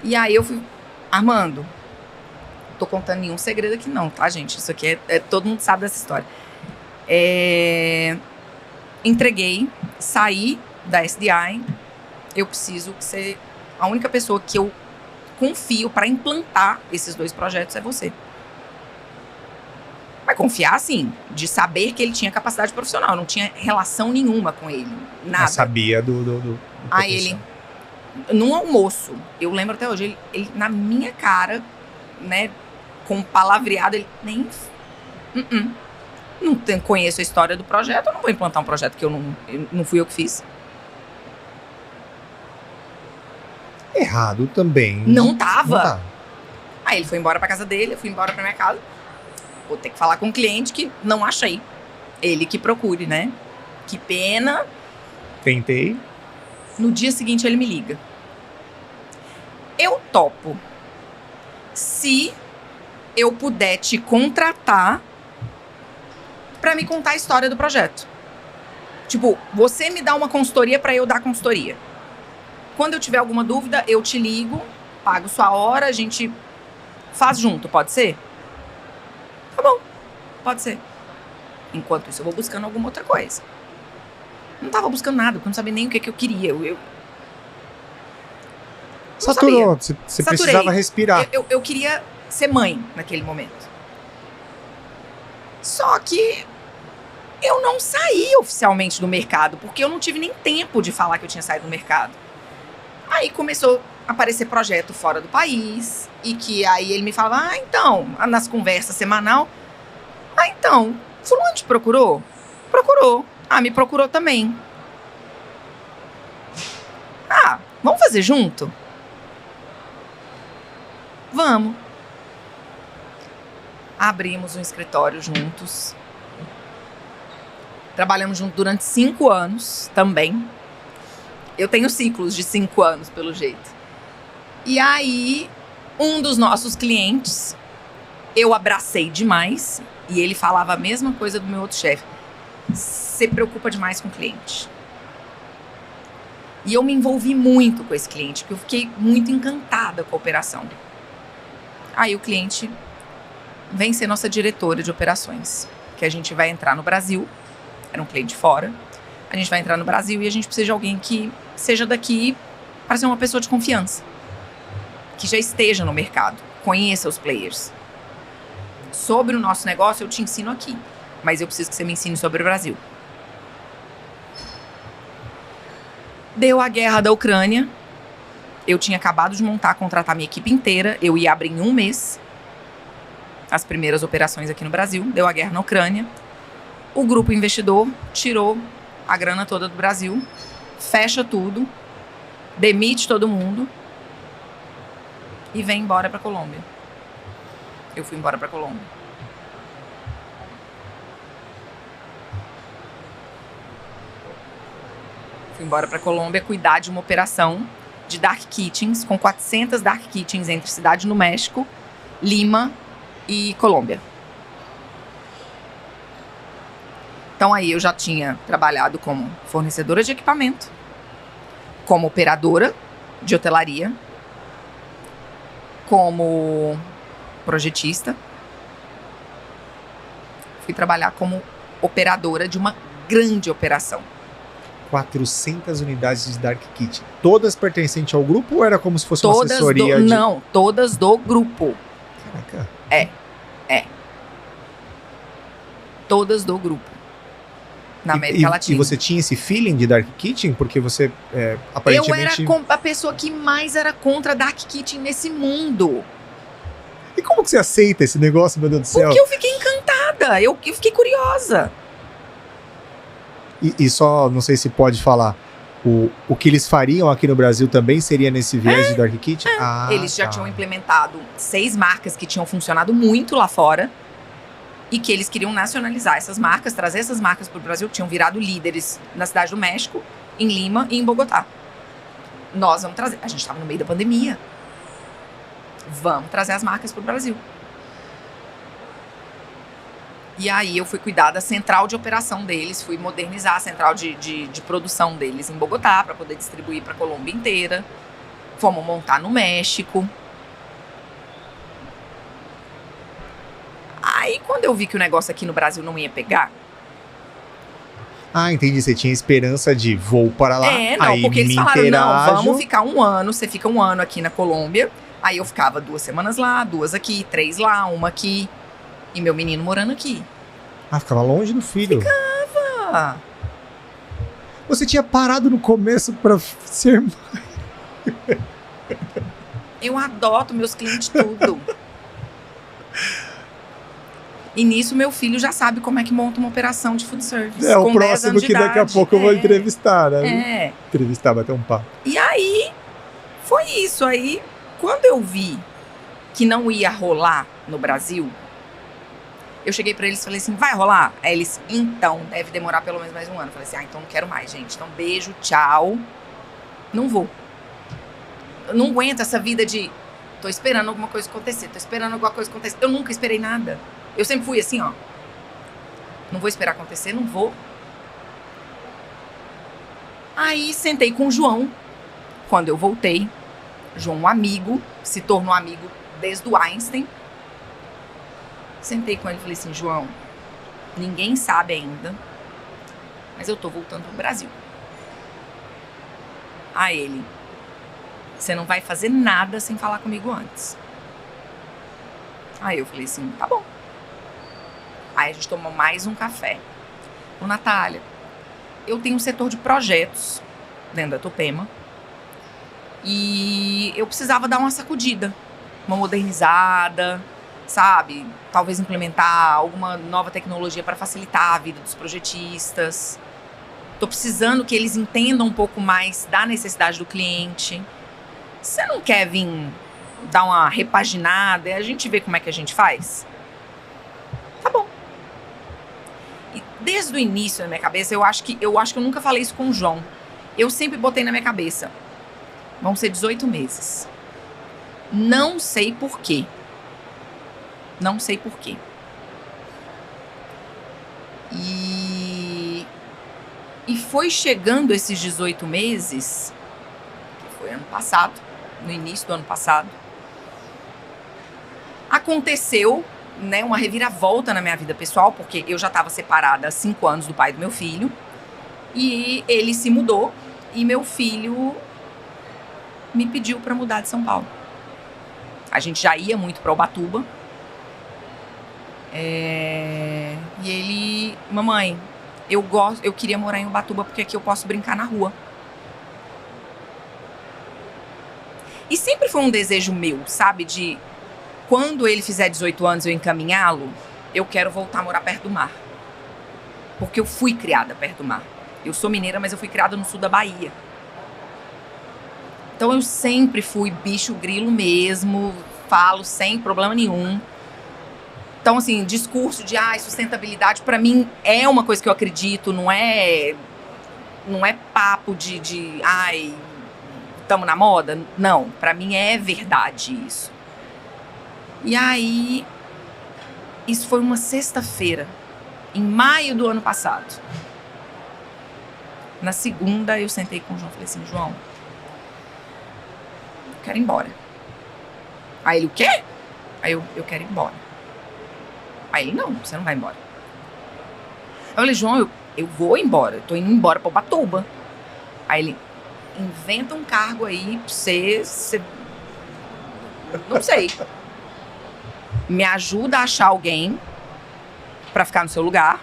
E aí eu fui, Armando, tô contando nenhum segredo aqui não, tá, gente? Isso aqui todo mundo sabe dessa história. Entreguei, saí da SDI, eu preciso ser a única pessoa que eu confio para implantar esses 2 projetos é você. Mas confiar, assim, de saber que ele tinha capacidade profissional, não tinha relação nenhuma com ele, nada. Mas sabia do Aí ele, num almoço, eu lembro até hoje, ele na minha cara, né, com palavreado, ele nem... Não conheço a história do projeto, eu não vou implantar um projeto que não fui eu que fiz. Errado também. Não tava. Não tá. Aí ele foi embora pra casa dele, eu fui embora pra minha casa. Vou ter que falar com um cliente que não achei. Ele que procure, né? Que pena. Tentei. No dia seguinte ele me liga. Eu topo. Se eu puder te contratar pra me contar a história do projeto. Tipo, você me dá uma consultoria pra eu dar consultoria. Quando eu tiver alguma dúvida, eu te ligo, pago sua hora, a gente faz junto, pode ser? Tá bom, pode ser. Enquanto isso, eu vou buscando alguma outra coisa. Não tava buscando nada, porque eu não sabia nem o que eu queria. Saturou, você precisava respirar. Eu queria ser mãe naquele momento. Só que eu não saí oficialmente do mercado, porque eu não tive nem tempo de falar que eu tinha saído do mercado. Aí começou a aparecer projeto fora do país, e que aí ele me falava, então, nas conversas semanal, então, fulano te procurou? Procurou. Me procurou também. Vamos fazer junto? Vamos. Abrimos um escritório juntos. Trabalhamos juntos durante 5 anos também. Eu tenho ciclos de 5 anos, pelo jeito. E aí, um dos nossos clientes, eu abracei demais. E ele falava a mesma coisa do meu outro chefe. Você preocupa demais com o cliente. E eu me envolvi muito com esse cliente, porque eu fiquei muito encantada com a operação. Aí o cliente vem ser nossa diretora de operações. Que a gente vai entrar no Brasil. Era um cliente fora. A gente vai entrar no Brasil e a gente precisa de alguém que seja daqui para ser uma pessoa de confiança. Que já esteja no mercado. Conheça os players. Sobre o nosso negócio, eu te ensino aqui. Mas eu preciso que você me ensine sobre o Brasil. Deu a guerra da Ucrânia. Eu tinha acabado de contratar minha equipe inteira. Eu ia abrir em 1 mês as primeiras operações aqui no Brasil. Deu a guerra na Ucrânia. O grupo investidor tirou a grana toda do Brasil, fecha tudo, demite todo mundo e vem embora pra Colômbia. Eu fui embora pra Colômbia. Fui embora pra Colômbia cuidar de uma operação de Dark Kitchens, com 400 Dark Kitchens entre Cidade no México, Lima e Colômbia. Então aí eu já tinha trabalhado como fornecedora de equipamento, como operadora de hotelaria, como projetista. Fui trabalhar como operadora de uma grande operação. 400 unidades de Dark Kitchen. Todas pertencentes ao grupo ou era como se fosse uma assessoria? Não, todas do grupo. Caraca. É. Todas do grupo. Na América Latina. E você tinha esse feeling de Dark Kitchen? Porque você, aparentemente... Eu era a pessoa que mais era contra Dark Kitchen nesse mundo. E como que você aceita esse negócio, meu Deus do céu? Porque eu fiquei encantada, eu fiquei curiosa. E só, não sei se pode falar, o que eles fariam aqui no Brasil também seria nesse viés de Dark Kitchen? Eles já tinham implementado 6 marcas que tinham funcionado muito lá fora. E que eles queriam nacionalizar essas marcas, trazer essas marcas para o Brasil, que tinham virado líderes na Cidade do México, em Lima e em Bogotá. Nós vamos trazer. A gente estava no meio da pandemia. Vamos trazer as marcas para o Brasil. E aí eu fui cuidar da central de operação deles, fui modernizar a central de produção deles em Bogotá para poder distribuir para a Colômbia inteira. Fomos montar no México. Aí quando eu vi que o negócio aqui no Brasil não ia pegar... Ah, entendi. Você tinha esperança de voo para lá. Aí porque eles falaram, interajo. não, vamos ficar 1 ano, você fica 1 ano aqui na Colômbia. Aí eu ficava 2 semanas lá, 2 aqui, 3 lá, 1 aqui. E meu menino morando aqui. Ah, ficava longe do filho. Ficava. Você tinha parado no começo pra ser mãe. Eu adoto meus clientes tudo. E nisso meu filho já sabe como é que monta uma operação de food service. É o com 10 próximo anos de que daqui a idade. pouco eu vou entrevistar, né? É. Entrevistar, bater um papo. E aí, foi isso. Aí, quando eu vi que não ia rolar no Brasil, eu cheguei pra eles e falei assim, vai rolar? Aí eles, então, deve demorar pelo menos mais 1 ano. Eu falei assim, então não quero mais, gente. Então, beijo, tchau. Não vou. Eu não aguento essa vida de, tô esperando alguma coisa acontecer, tô esperando alguma coisa acontecer. Eu nunca esperei nada. Eu sempre fui assim, ó. Não vou esperar acontecer, não vou. Aí sentei com o João. Quando eu voltei, João, um amigo, se tornou amigo desde o Einstein. Sentei com ele e falei assim, João, ninguém sabe ainda, mas eu tô voltando pro Brasil. Aí ele, você não vai fazer nada sem falar comigo antes. Aí eu falei assim, tá bom. Aí a gente tomou mais um café. Ô, Natália, eu tenho um setor de projetos dentro da Tupema e eu precisava dar uma sacudida, uma modernizada, sabe? Talvez implementar alguma nova tecnologia para facilitar a vida dos projetistas. Tô precisando que eles entendam um pouco mais da necessidade do cliente. Você não quer vir dar uma repaginada e a gente vê como é que a gente faz? Tá bom. E desde o início na minha cabeça, eu acho que eu nunca falei isso com o João. Eu sempre botei na minha cabeça. Vão ser 18 meses. Não sei por quê. Não sei por quê. E foi chegando esses 18 meses, que foi ano passado, no início do ano passado, aconteceu, né, uma reviravolta na minha vida pessoal, porque eu já estava separada há 5 anos do pai do meu filho, e ele se mudou, e meu filho me pediu para mudar de São Paulo. A gente já ia muito para Ubatuba, e ele, mamãe, eu queria morar em Ubatuba porque aqui eu posso brincar na rua. E sempre foi um desejo meu, sabe, de quando ele fizer 18 anos eu encaminhá-lo, eu quero voltar a morar perto do mar. Porque eu fui criada perto do mar. Eu sou mineira, mas eu fui criada no sul da Bahia. Então eu sempre fui bicho grilo mesmo, falo sem problema nenhum. Então, assim, discurso de sustentabilidade, pra mim, é uma coisa que eu acredito, não é papo de tamo na moda. Não, pra mim é verdade isso. E aí, isso foi uma sexta-feira, em maio do ano passado. Na segunda, eu sentei com o João e falei assim, João, eu quero ir embora. Aí ele, o quê? Aí eu quero ir embora. Aí ele, não, você não vai embora. Aí eu falei, João, eu vou embora, eu tô indo embora pra Ubatuba. Aí ele, inventa um cargo aí pra você não sei. Me ajuda a achar alguém pra ficar no seu lugar.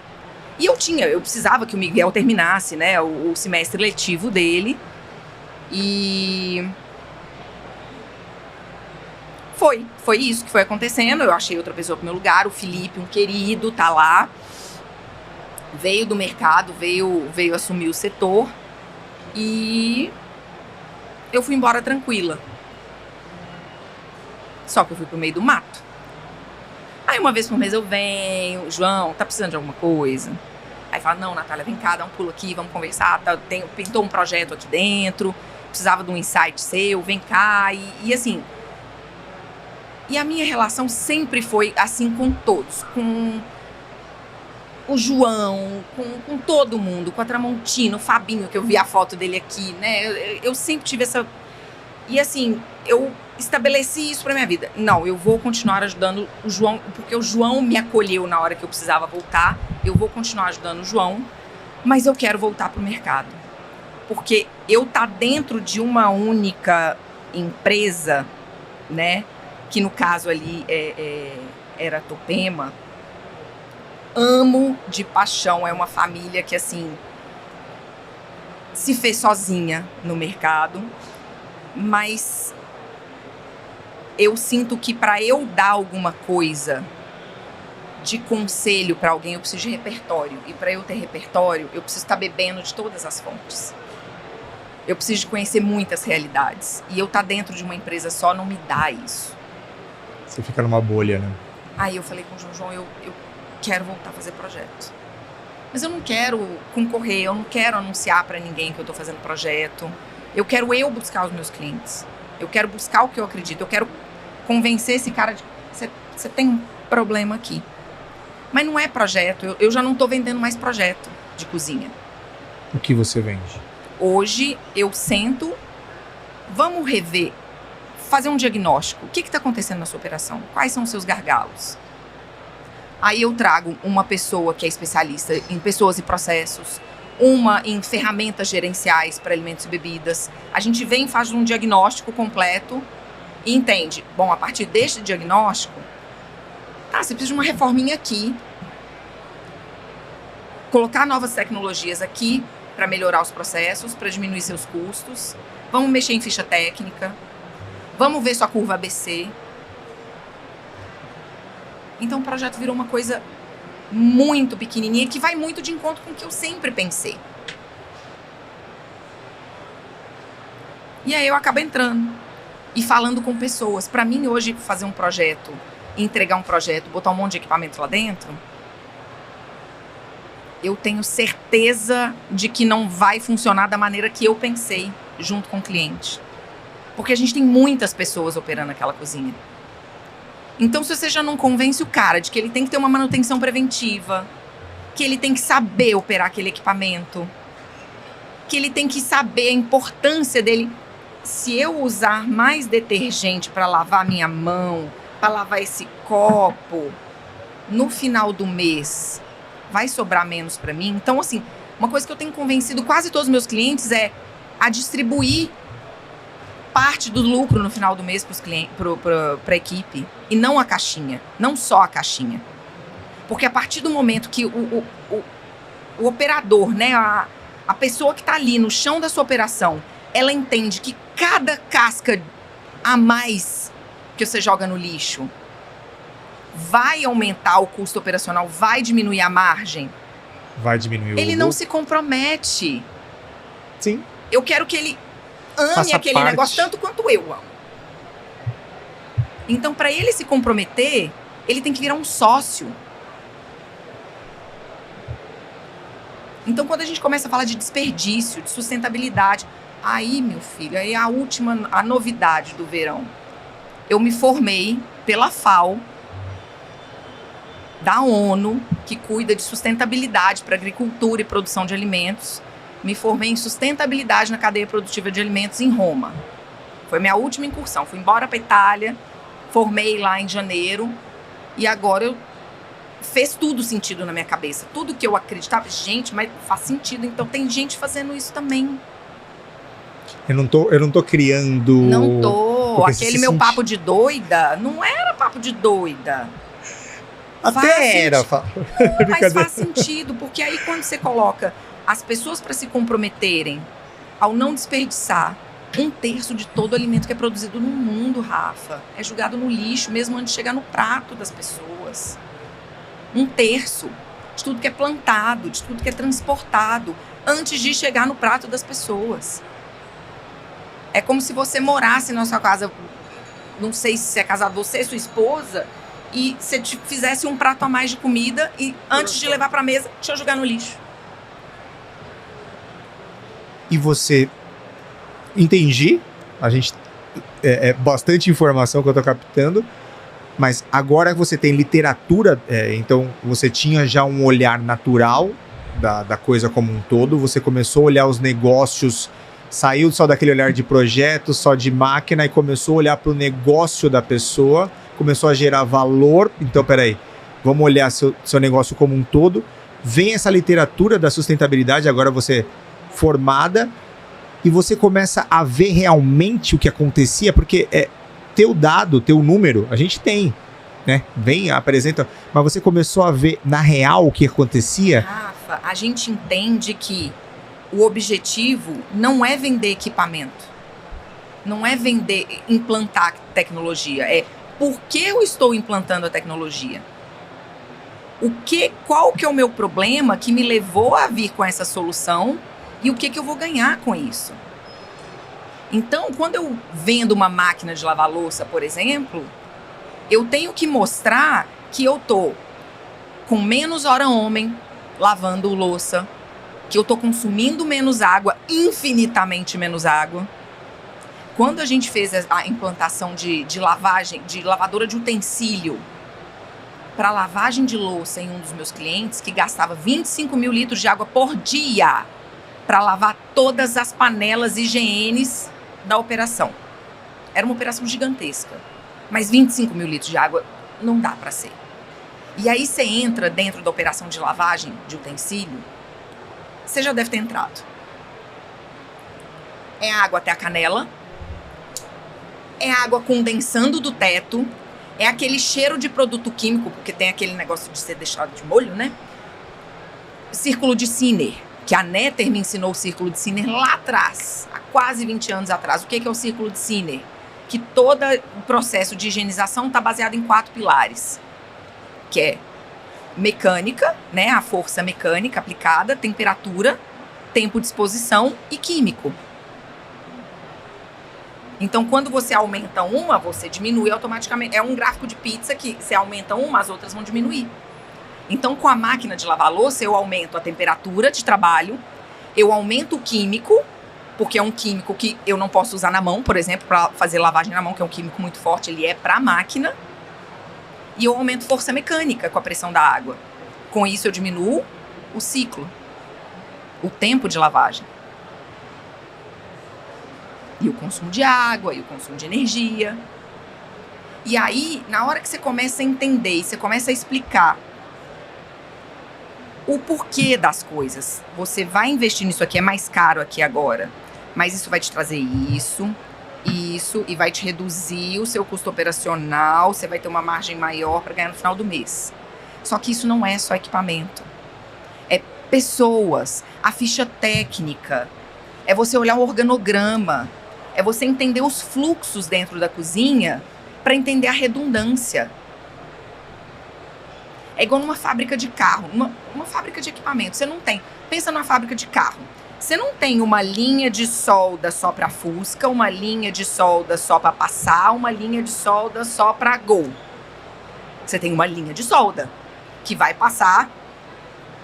E eu precisava que o Miguel terminasse, né, o semestre letivo dele. E foi isso que foi acontecendo. Eu achei outra pessoa pro meu lugar, o Felipe, um querido, tá lá. Veio do mercado, veio assumir o setor. E eu fui embora tranquila. Só que eu fui pro meio do mato. Aí uma vez por mês eu venho, João, tá precisando de alguma coisa? Aí fala, não, Natália, vem cá, dá um pulo aqui, vamos conversar, pintou um projeto aqui dentro, precisava de um insight seu, vem cá, e assim. E a minha relação sempre foi assim com todos, com o João, com todo mundo, com a Tramontina, o Fabinho, que eu vi a foto dele aqui, né? Eu sempre tive essa... E assim, eu estabeleci isso pra minha vida. Não, eu vou continuar ajudando o João, porque o João me acolheu na hora que eu precisava voltar. Eu vou continuar ajudando o João, mas eu quero voltar pro mercado. Porque eu tá dentro de uma única empresa, né? Que no caso ali era Topema. Amo de paixão, é uma família que assim se fez sozinha no mercado, mas eu sinto que para eu dar alguma coisa de conselho para alguém, eu preciso de repertório, e para eu ter repertório, eu preciso estar bebendo de todas as fontes. Eu preciso de conhecer muitas realidades, e eu estar dentro de uma empresa só não me dá isso. Você fica numa bolha, né? Aí eu falei com o João, eu quero voltar a fazer projeto. Mas eu não quero concorrer, eu não quero anunciar para ninguém que eu tô fazendo projeto. Eu quero buscar os meus clientes. Eu quero buscar o que eu acredito. Eu quero convencer esse cara de você tem um problema aqui. Mas não é projeto. Eu já não tô vendendo mais projeto de cozinha. O que você vende? Hoje eu sento, vamos rever, fazer um diagnóstico. O que está acontecendo na sua operação? Quais são os seus gargalos? Aí eu trago uma pessoa que é especialista em pessoas e processos, uma em ferramentas gerenciais para alimentos e bebidas. A gente vem, faz um diagnóstico completo e entende. Bom, a partir deste diagnóstico, você precisa de uma reforminha aqui, colocar novas tecnologias aqui para melhorar os processos, para diminuir seus custos. Vamos mexer em ficha técnica. Vamos ver sua curva ABC. Então o projeto virou uma coisa muito pequenininha que vai muito de encontro com o que eu sempre pensei. E aí eu acabo entrando e falando com pessoas. Para mim hoje fazer um projeto, entregar um projeto, botar um monte de equipamento lá dentro, eu tenho certeza de que não vai funcionar da maneira que eu pensei junto com o cliente. Porque a gente tem muitas pessoas operando aquela cozinha. Então, se você já não convence o cara de que ele tem que ter uma manutenção preventiva, que ele tem que saber operar aquele equipamento, que ele tem que saber a importância dele. Se eu usar mais detergente para lavar minha mão, para lavar esse copo, no final do mês, vai sobrar menos para mim? Então, assim, uma coisa que eu tenho convencido quase todos os meus clientes é a distribuir parte do lucro no final do mês para a equipe, e não a caixinha, não só a caixinha. Porque a partir do momento que o operador, né, a pessoa que está ali no chão da sua operação, ela entende que cada casca a mais que você joga no lixo vai aumentar o custo operacional, vai diminuir a margem. Vai diminuir o lucro. Ele não se compromete. Sim. Eu quero que ele ame Faça aquele parte. negócio tanto quanto eu amo. Então, para ele se comprometer, ele tem que virar um sócio. Então, quando a gente começa a falar de desperdício, de sustentabilidade, aí, meu filho, aí a novidade do verão. Eu me formei pela FAO, da ONU, que cuida de sustentabilidade para agricultura e produção de alimentos. Me formei em sustentabilidade na cadeia produtiva de alimentos em Roma. Foi minha última incursão. Fui embora para a Itália, formei lá em janeiro e agora fez tudo sentido na minha cabeça. Tudo que eu acreditava, gente, mas faz sentido. Então tem gente fazendo isso também. Eu não tô criando... Não tô. Porque Aquele meu papo de doida não era papo de doida. Até era. Mas faz sentido, porque aí quando você coloca as pessoas para se comprometerem ao não desperdiçar 1/3 de todo o alimento que é produzido no mundo, Rafa, é jogado no lixo mesmo antes de chegar no prato das pessoas. 1/3 de tudo que é plantado, de tudo que é transportado, antes de chegar no prato das pessoas. É como se você morasse na sua casa, não sei se você é casado, você e sua esposa, e você fizesse um prato a mais de comida e antes de levar para a mesa, deixa eu jogar no lixo. E você... Entendi. A gente... É bastante informação que eu tô captando. Mas agora você tem literatura, então você tinha já um olhar natural da coisa como um todo, você começou a olhar os negócios, saiu só daquele olhar de projeto, só de máquina e começou a olhar para o negócio da pessoa, começou a gerar valor. Então, peraí, vamos olhar seu negócio como um todo. Vem essa literatura da sustentabilidade, agora você formada, e você começa a ver realmente o que acontecia, porque teu dado, teu número, a gente tem, né? Vem, apresenta, mas você começou a ver na real o que acontecia. Rafa, a gente entende que o objetivo não é vender equipamento, não é implantar tecnologia, é por que eu estou implantando a tecnologia? Qual que é o meu problema que me levou a vir com essa solução e o que eu vou ganhar com isso? Então, quando eu vendo uma máquina de lavar louça, por exemplo, eu tenho que mostrar que eu tô com menos hora homem lavando louça, que eu tô consumindo menos água, infinitamente menos água. Quando a gente fez a implantação de lavagem, de lavadora de utensílio para lavagem de louça em um dos meus clientes, que gastava 25 mil litros de água por dia para lavar todas as panelas higienes da operação. Era uma operação gigantesca, mas 25 mil litros de água não dá para ser. E aí você entra dentro da operação de lavagem de utensílio, você já deve ter entrado. É água até a canela, é água condensando do teto, é aquele cheiro de produto químico, porque tem aquele negócio de ser deixado de molho, né? Círculo de Sinner, que a Néter me ensinou o círculo de Sinner lá atrás, há quase 20 anos atrás. O que é o círculo de Sinner? Que todo o processo de higienização está baseado em 4 pilares, que é mecânica, né, a força mecânica aplicada, temperatura, tempo de exposição e químico. Então, quando você aumenta uma, você diminui automaticamente. É um gráfico de pizza que você aumenta uma, as outras vão diminuir. Então, com a máquina de lavar louça, eu aumento a temperatura de trabalho, eu aumento o químico, porque é um químico que eu não posso usar na mão, por exemplo, para fazer lavagem na mão, que é um químico muito forte, ele é para a máquina. E eu aumento força mecânica com a pressão da água. Com isso, eu diminuo o ciclo, o tempo de lavagem. E o consumo de água, e o consumo de energia. E aí, na hora que você começa a entender, e você começa a explicar o porquê das coisas, você vai investir nisso aqui, é mais caro aqui agora, mas isso vai te trazer isso, e vai te reduzir o seu custo operacional, você vai ter uma margem maior para ganhar no final do mês. Só que isso não é só equipamento. É pessoas, a ficha técnica, é você olhar o organograma, é você entender os fluxos dentro da cozinha para entender a redundância. É igual numa fábrica de carro, uma fábrica de equipamento. Você não tem. Pensa numa fábrica de carro. Você não tem uma linha de solda só para Fusca, uma linha de solda só para Passat, uma linha de solda só para Gol. Você tem uma linha de solda que vai passar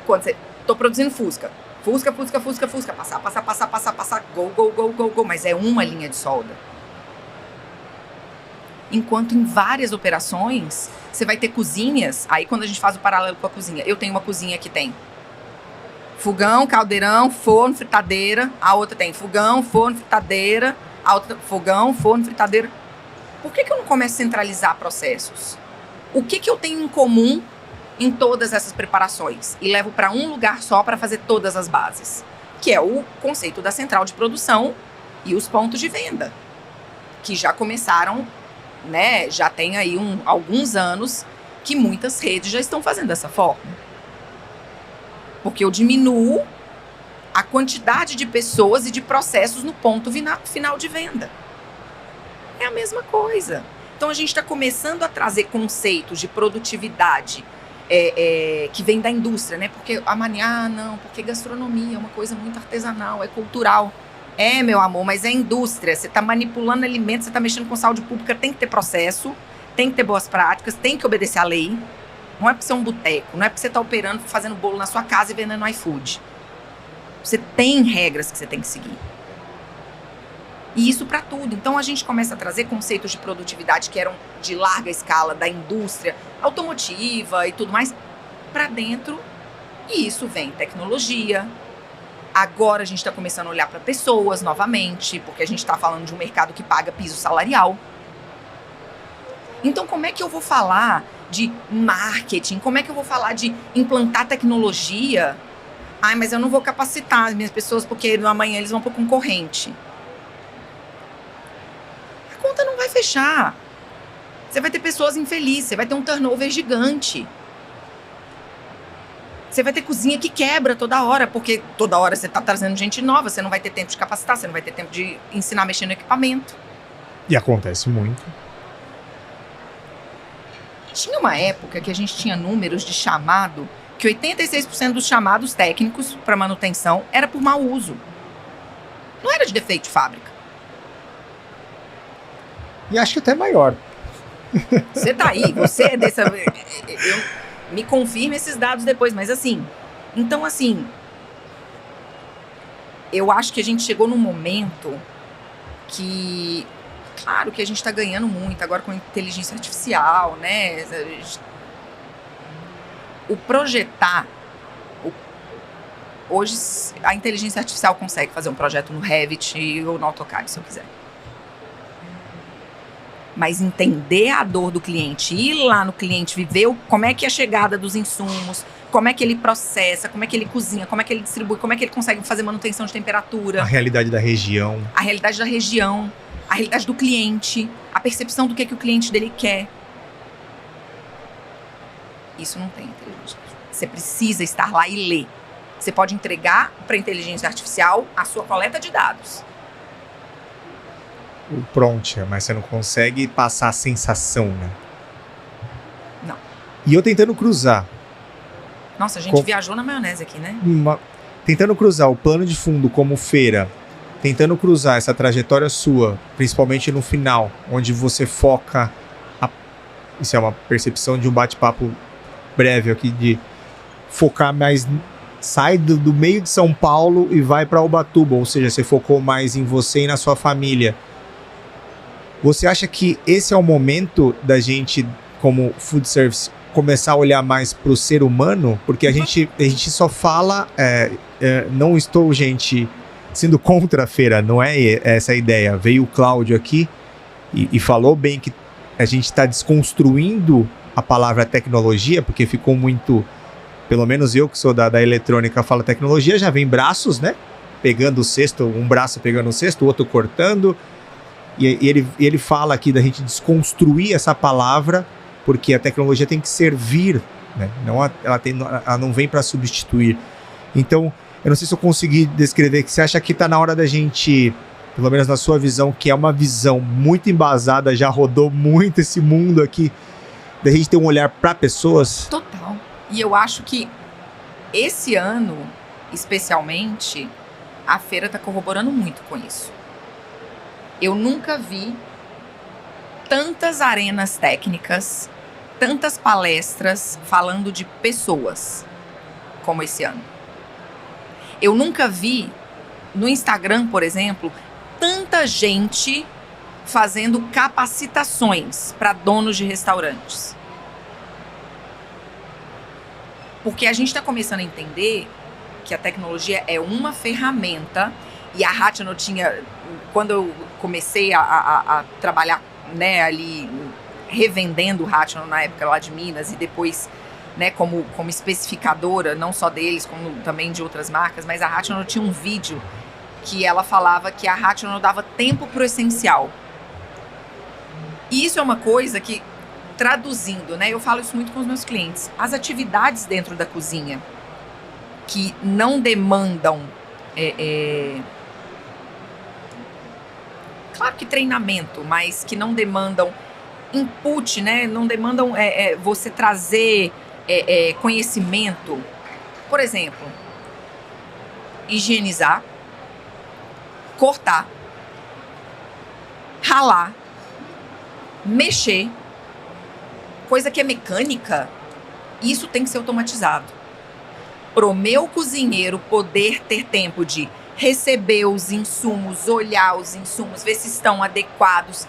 quando você... Tô produzindo Fusca. Fusca, passar, Gol, mas é uma linha de solda. Enquanto em várias operações, você vai ter cozinhas, aí quando a gente faz o paralelo com a cozinha, eu tenho uma cozinha que tem fogão, caldeirão, forno, fritadeira, a outra tem fogão, forno, fritadeira, a outra fogão, forno, fritadeira. Por que eu não começo a centralizar processos? O que eu tenho em comum em todas essas preparações e levo para um lugar só para fazer todas as bases, que é o conceito da central de produção e os pontos de venda, que já começaram, né, já tem aí alguns anos que muitas redes já estão fazendo dessa forma. Porque eu diminuo a quantidade de pessoas e de processos no ponto final de venda. É a mesma coisa. Então a gente está começando a trazer conceitos de produtividade que vem da indústria, né? Porque porque gastronomia é uma coisa muito artesanal, é cultural. É, meu amor, mas é indústria. Você está manipulando alimentos, você está mexendo com saúde pública, tem que ter processo, tem que ter boas práticas, tem que obedecer à lei. Não é porque você é um boteco, não é porque você está operando, fazendo bolo na sua casa e vendendo no iFood. Você tem regras que você tem que seguir. E isso para tudo. Então a gente começa a trazer conceitos de produtividade que eram de larga escala da indústria automotiva e tudo mais para dentro. E isso vem tecnologia. Agora a gente está começando a olhar para pessoas novamente, porque a gente está falando de um mercado que paga piso salarial. Então como é que eu vou falar de marketing? Como é que eu vou falar de implantar tecnologia? Ai, mas eu não vou capacitar as minhas pessoas porque amanhã eles vão para o concorrente. A conta não vai fechar. Você vai ter pessoas infelizes, você vai ter um turnover gigante. Você vai ter cozinha que quebra toda hora, porque toda hora você está trazendo gente nova, você não vai ter tempo de capacitar, você não vai ter tempo de ensinar a mexer no equipamento. E acontece muito. Tinha uma época que a gente tinha números de chamado, que 86% dos chamados técnicos para manutenção era por mau uso. Não era de defeito de fábrica. E acho que até maior. Você tá aí, você é dessa... Me confirme esses dados depois, mas assim... Então, assim... Eu acho que a gente chegou num momento que... Claro que a gente tá ganhando muito agora com inteligência artificial, né? O projetar... Hoje, a inteligência artificial consegue fazer um projeto no Revit ou no AutoCAD, se eu quiser. Mas entender a dor do cliente, ir lá no cliente, viver como é que é a chegada dos insumos, como é que ele processa, como é que ele cozinha, como é que ele distribui, como é que ele consegue fazer manutenção de temperatura. A realidade da região. A realidade da região, a realidade do cliente, a percepção do que o cliente dele quer. Isso não tem inteligência. Você precisa estar lá e ler. Você pode entregar para a inteligência artificial a sua coleta de dados. O prompt, mas você não consegue passar a sensação, né? Não. E eu tentando cruzar. Nossa, a gente viajou na maionese aqui, né? Tentando cruzar o plano de fundo como feira, tentando cruzar essa trajetória sua, principalmente no final, onde você foca... Isso é uma percepção de um bate-papo breve aqui, de focar mais... Sai do meio de São Paulo e vai para Ubatuba, ou seja, você focou mais em você e na sua família. Você acha que esse é o momento da gente, como food service, começar a olhar mais para o ser humano? Porque a gente só fala... não estou, gente, sendo contra a feira, não é essa a ideia. Veio o Cláudio aqui e falou bem que a gente está desconstruindo a palavra tecnologia, porque ficou muito... Pelo menos eu que sou da eletrônica falo tecnologia, já vem braços, né? Pegando o cesto, um braço pegando o cesto, o outro cortando... E ele fala aqui da gente desconstruir essa palavra, porque a tecnologia tem que servir, né? Ela não vem para substituir. Então, eu não sei se eu consegui descrever, que você acha que está na hora da gente, pelo menos na sua visão, que é uma visão muito embasada, já rodou muito esse mundo aqui, da gente ter um olhar para pessoas? Total. E eu acho que esse ano, especialmente, a feira está corroborando muito com isso. Eu nunca vi tantas arenas técnicas, tantas palestras falando de pessoas como esse ano. Eu nunca vi no Instagram, por exemplo, tanta gente fazendo capacitações para donos de restaurantes. Porque a gente está começando a entender que a tecnologia é uma ferramenta. E a Rational tinha, quando eu comecei a trabalhar, né, ali, revendendo o Rational na época lá de Minas, e depois, né, como especificadora, não só deles, como também de outras marcas, mas a Rational tinha um vídeo que ela falava que a Rational dava tempo pro essencial. E isso é uma coisa que, traduzindo, né, eu falo isso muito com os meus clientes, as atividades dentro da cozinha que não demandam... Claro que treinamento, mas que não demandam input, né? Não demandam você trazer conhecimento. Por exemplo, higienizar, cortar, ralar, mexer, coisa que é mecânica, isso tem que ser automatizado. Pro meu cozinheiro poder ter tempo de receber os insumos, olhar os insumos, ver se estão adequados,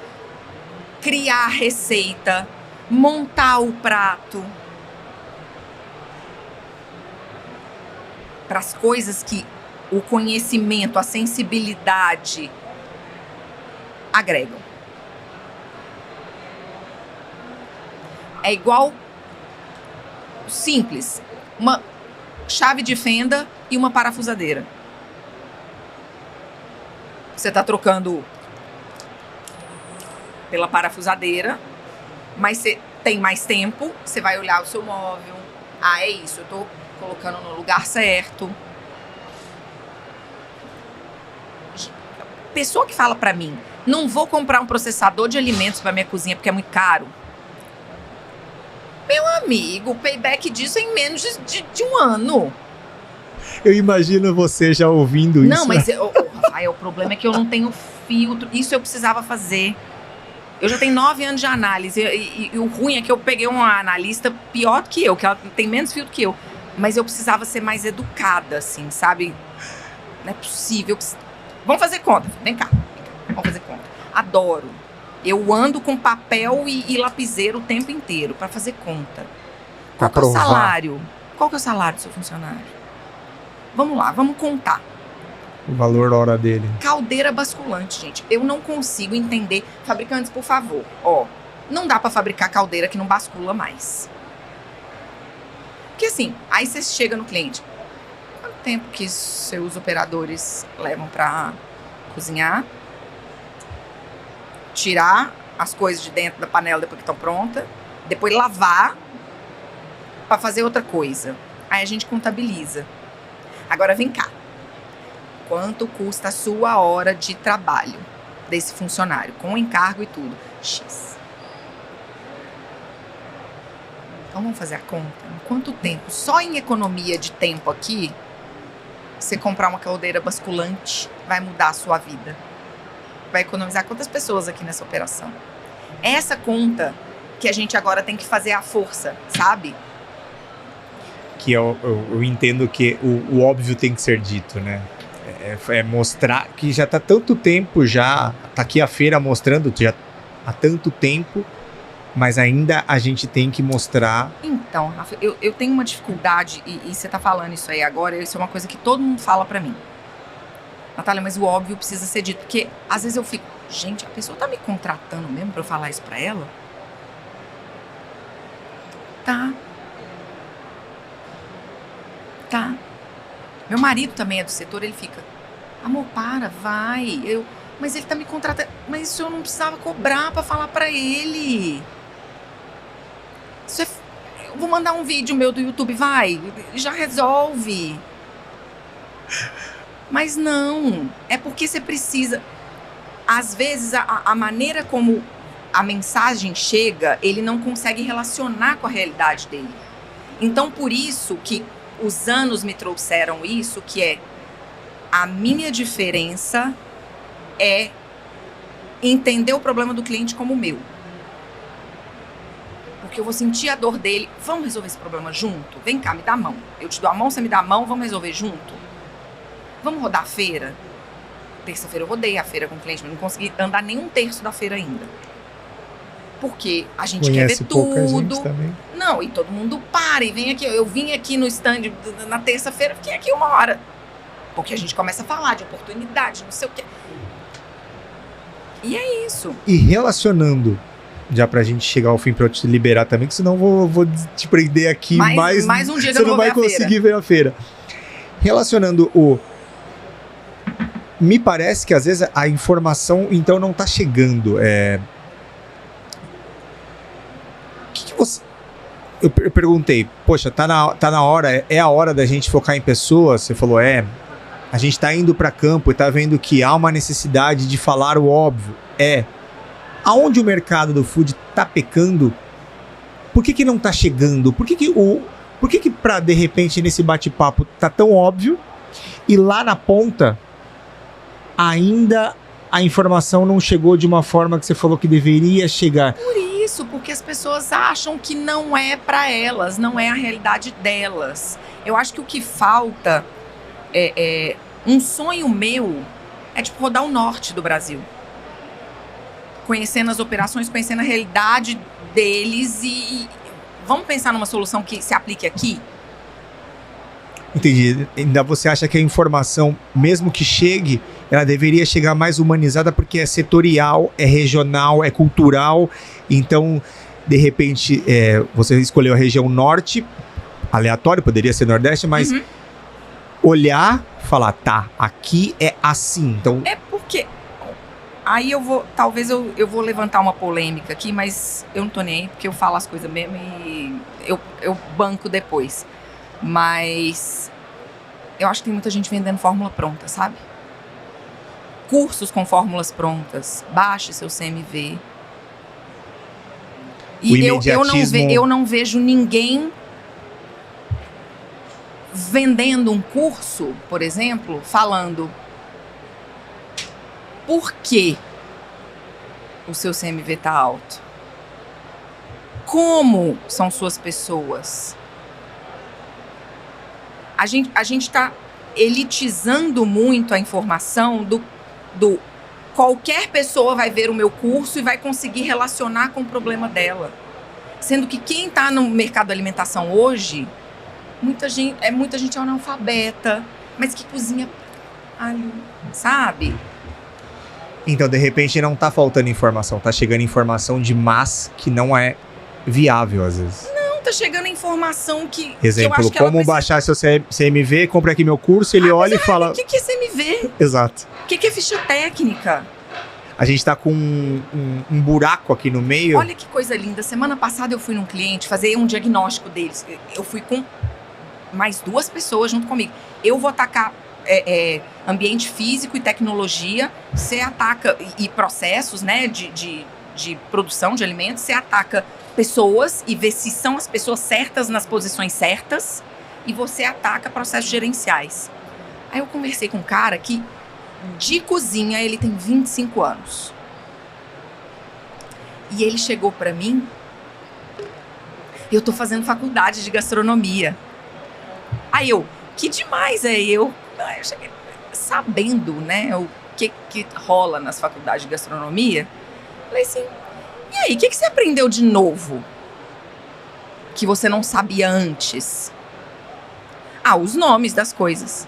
criar a receita, montar o prato. Para as coisas que o conhecimento, a sensibilidade agregam. É igual simples, uma chave de fenda e uma parafusadeira. Você está trocando pela parafusadeira, mas você tem mais tempo, você vai olhar o seu móvel. Ah, é isso, eu estou colocando no lugar certo. Pessoa que fala pra mim, não vou comprar um processador de alimentos pra minha cozinha porque é muito caro. Meu amigo, o payback disso é em menos de um ano. Eu imagino você já ouvindo isso. Não, mas Rafael, o problema é que eu não tenho filtro. Isso eu precisava fazer. Eu já tenho 9 anos de análise. E o ruim é que eu peguei uma analista pior do que eu, que ela tem menos filtro que eu. Mas eu precisava ser mais educada, assim, sabe? Não é possível. Vamos fazer conta. Vem cá. Vamos fazer conta. Adoro. Eu ando com papel e lapiseiro o tempo inteiro para fazer conta. Qual que é o salário? Qual que é o salário do seu funcionário? Vamos lá, vamos contar. O valor hora dele. Caldeira basculante, gente. Eu não consigo entender. Fabricantes, por favor. Ó, não dá para fabricar caldeira que não bascula mais. Porque assim, aí você chega no cliente. Quanto tempo que seus operadores levam para cozinhar? Tirar as coisas de dentro da panela depois que estão prontas. Depois lavar para fazer outra coisa. Aí a gente contabiliza. Agora vem cá. Quanto custa a sua hora de trabalho desse funcionário? Com encargo e tudo. X. Então vamos fazer a conta. Em quanto tempo? Só em economia de tempo aqui, você comprar uma caldeira basculante vai mudar a sua vida. Vai economizar quantas pessoas aqui nessa operação? Essa conta que a gente agora tem que fazer à força, sabe? Que eu entendo que o óbvio tem que ser dito, né? É mostrar que já tá tanto tempo, já tá aqui a feira mostrando já há tanto tempo, mas ainda a gente tem que mostrar. Então, Rafa, eu tenho uma dificuldade, e você tá falando isso aí agora, isso é uma coisa que todo mundo fala pra mim. Natália, mas o óbvio precisa ser dito, porque às vezes eu fico, gente, a pessoa tá me contratando mesmo pra eu falar isso pra ela? Tá. Meu marido também é do setor, ele fica, amor, vai, mas ele tá me contratando, mas isso eu não precisava cobrar pra falar pra ele. Eu vou mandar um vídeo meu do YouTube, já resolve. Mas não, é porque você precisa, às vezes a maneira como a mensagem chega, ele não consegue relacionar com a realidade dele. Então por isso que os anos me trouxeram isso, que é a minha diferença é entender o problema do cliente como meu. Porque eu vou sentir a dor dele. Vamos resolver esse problema junto? Vem cá, me dá a mão. Eu te dou a mão, você me dá a mão, vamos resolver junto? Vamos rodar a feira? Terça-feira eu rodei a feira com o cliente, mas não consegui andar nem um terço da feira ainda. Porque a gente Conhece quer ver tudo. Gente também. Não, e todo mundo para e vem aqui. Eu vim aqui no stand na terça-feira, fiquei aqui 1 hora. Porque a gente começa a falar de oportunidade, não sei o quê. E é isso. E relacionando, já pra gente chegar ao fim, pra eu te liberar também, que senão vou te prender aqui mais um dia que você eu não vai conseguir ver a feira. Relacionando me parece que às vezes a informação então não tá chegando. Que você... Eu perguntei, poxa, tá na hora, é a hora da gente focar em pessoas? Você falou, a gente tá indo para campo e tá vendo que há uma necessidade de falar o óbvio. Aonde o mercado do food tá pecando? Por que não tá chegando? Por que pra, de repente, nesse bate-papo tá tão óbvio e lá na ponta ainda a informação não chegou de uma forma que você falou que deveria chegar? Por isso, porque as pessoas acham que não é para elas, não é a realidade delas. Eu acho que o que falta Um sonho meu é tipo rodar o norte do Brasil. Conhecendo as operações, conhecendo a realidade deles e vamos pensar numa solução que se aplique aqui? Entendi. Ainda você acha que a informação, mesmo que chegue, ela deveria chegar mais humanizada porque é setorial, é regional, é cultural. Então, de repente, você escolheu a região norte, aleatório, poderia ser nordeste, mas olhar, falar, tá, aqui é assim. Então, é porque... Aí talvez eu vou levantar uma polêmica aqui, mas eu não tô nem aí, porque eu falo as coisas mesmo e eu banco depois. Mas eu acho que tem muita gente vendendo fórmula pronta, sabe? Cursos com fórmulas prontas, baixe seu CMV. E eu não vejo ninguém vendendo um curso, por exemplo, falando... Por que o seu CMV está alto? Como são suas pessoas? A gente está elitizando muito a informação do qualquer pessoa vai ver o meu curso e vai conseguir relacionar com o problema dela. Sendo que quem está no mercado da alimentação hoje, muita gente é analfabeta, mas que cozinha alho, sabe? Então, de repente, não tá faltando informação. Tá chegando informação demais que não é viável, às vezes. Não, tá chegando informação que... Exemplo, que eu acho que como baixar seu CMV, compra aqui meu curso, ele olha e fala... O que é CMV? Exato. O que é ficha técnica? A gente tá com um buraco aqui no meio. Olha que coisa linda. Semana passada eu fui num cliente fazer um diagnóstico deles. Eu fui com mais 2 pessoas junto comigo. Eu vou atacar... ambiente físico e tecnologia, você ataca e processos, né, de produção de alimentos, você ataca pessoas e vê se são as pessoas certas nas posições certas e você ataca processos gerenciais. Aí eu conversei com um cara que de cozinha ele tem 25 anos e ele chegou pra mim, eu tô fazendo faculdade de gastronomia. Aí que demais, eu cheguei sabendo, né, o que rola nas faculdades de gastronomia. Falei assim, e aí, o que você aprendeu de novo? Que você não sabia antes? Os nomes das coisas.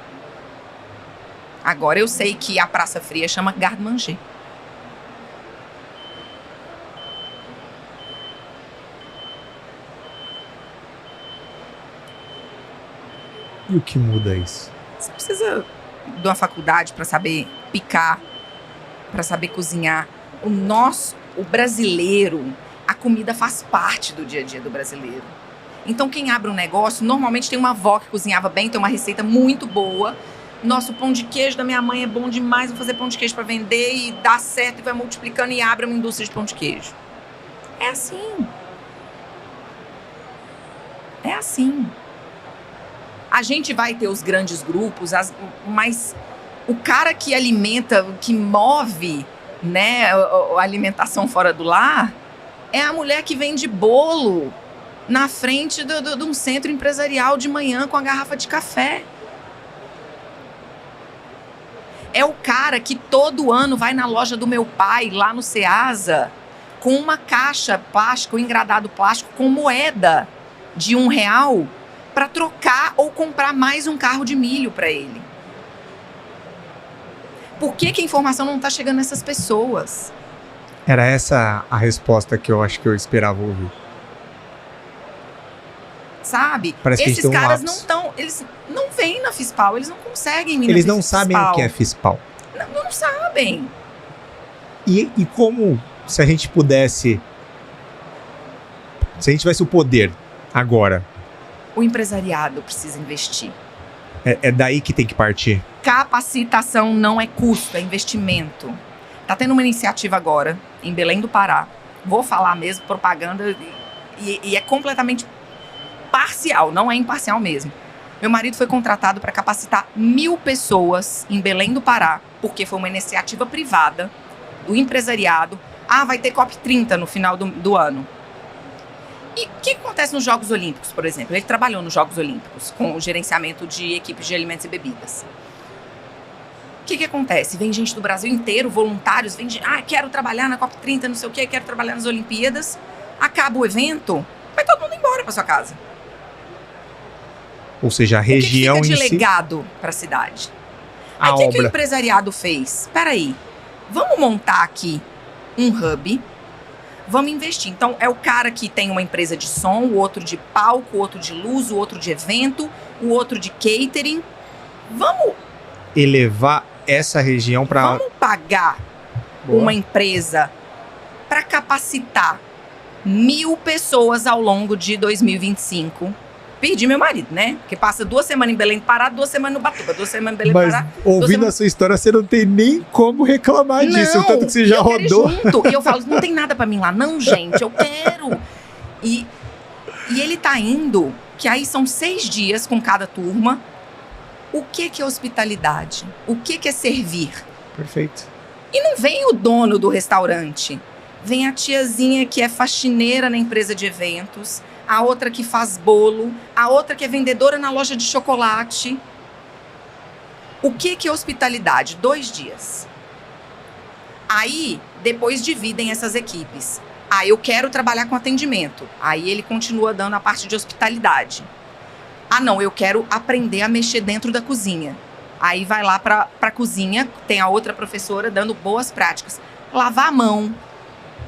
Agora eu sei que a Praça Fria chama garde-manger. E o que muda isso? Você precisa de uma faculdade para saber picar, para saber cozinhar. O brasileiro, a comida faz parte do dia a dia do brasileiro. Então, quem abre um negócio, normalmente tem uma avó que cozinhava bem, tem uma receita muito boa. Nossa, o pão de queijo da minha mãe é bom demais, vou fazer pão de queijo para vender e dá certo e vai multiplicando e abre uma indústria de pão de queijo. É assim. É assim. A gente vai ter os grandes grupos, mas o cara que alimenta, que move, né, a alimentação fora do lar, é a mulher que vende bolo na frente de um centro empresarial de manhã com a garrafa de café. É o cara que todo ano vai na loja do meu pai, lá no Ceasa, com uma caixa plástica, um engradado plástico com moeda de R$1 para trocar ou comprar mais um carro de milho para ele. Por que a informação não está chegando nessas pessoas? Era essa a resposta que eu acho que eu esperava ouvir. Sabe? Parece que esses caras eles não vêm na FISPAL, eles não conseguem vir eles na não FISPAL. Sabem o que é FISPAL. Não sabem. E como se a gente pudesse... Se a gente tivesse o poder agora... O empresariado precisa investir. É daí que tem que partir. Capacitação não é custo, é investimento. Tá tendo uma iniciativa agora, em Belém do Pará. Vou falar mesmo, propaganda, e é completamente parcial, não é imparcial mesmo. Meu marido foi contratado para capacitar 1.000 pessoas em Belém do Pará, porque foi uma iniciativa privada do empresariado. Vai ter COP30 no final do ano. E o que acontece nos Jogos Olímpicos, por exemplo? Ele trabalhou nos Jogos Olímpicos com o gerenciamento de equipes de alimentos e bebidas. O que acontece? Vem gente do Brasil inteiro, voluntários, vem gente, quero trabalhar na COP30, não sei o quê, quero trabalhar nas Olimpíadas. Acaba o evento, vai todo mundo embora para sua casa. Ou seja, a região o que fica de em si... legado para a cidade? A Aí o que o obra. empresariado fez? Espera aí, vamos montar aqui um hub, vamos investir. Então, é o cara que tem uma empresa de som, o outro de palco, o outro de luz, o outro de evento, o outro de catering. Vamos Elevar essa região para... Vamos pagar uma empresa para capacitar 1.000 pessoas ao longo de 2025. Perdi meu marido, né? Porque passa 2 semanas em Belém do Pará, 2 semanas no Batuba, 2 semanas em Belém do Pará. Mas ouvindo a sua história, você não tem nem como reclamar disso, o tanto que você já rodou. Junto. E eu falo, não tem nada pra mim lá. Não, gente, eu quero. E ele tá indo, que aí são 6 dias com cada turma. O que é hospitalidade? O que é servir? Perfeito. E não vem o dono do restaurante. Vem a tiazinha que é faxineira na empresa de eventos, a outra que faz bolo, a outra que é vendedora na loja de chocolate. O que é hospitalidade? 2 dias. Aí, depois dividem essas equipes. Eu quero trabalhar com atendimento. Aí ele continua dando a parte de hospitalidade. Não, eu quero aprender a mexer dentro da cozinha. Aí vai lá pra cozinha, tem a outra professora dando boas práticas. Lavar a mão,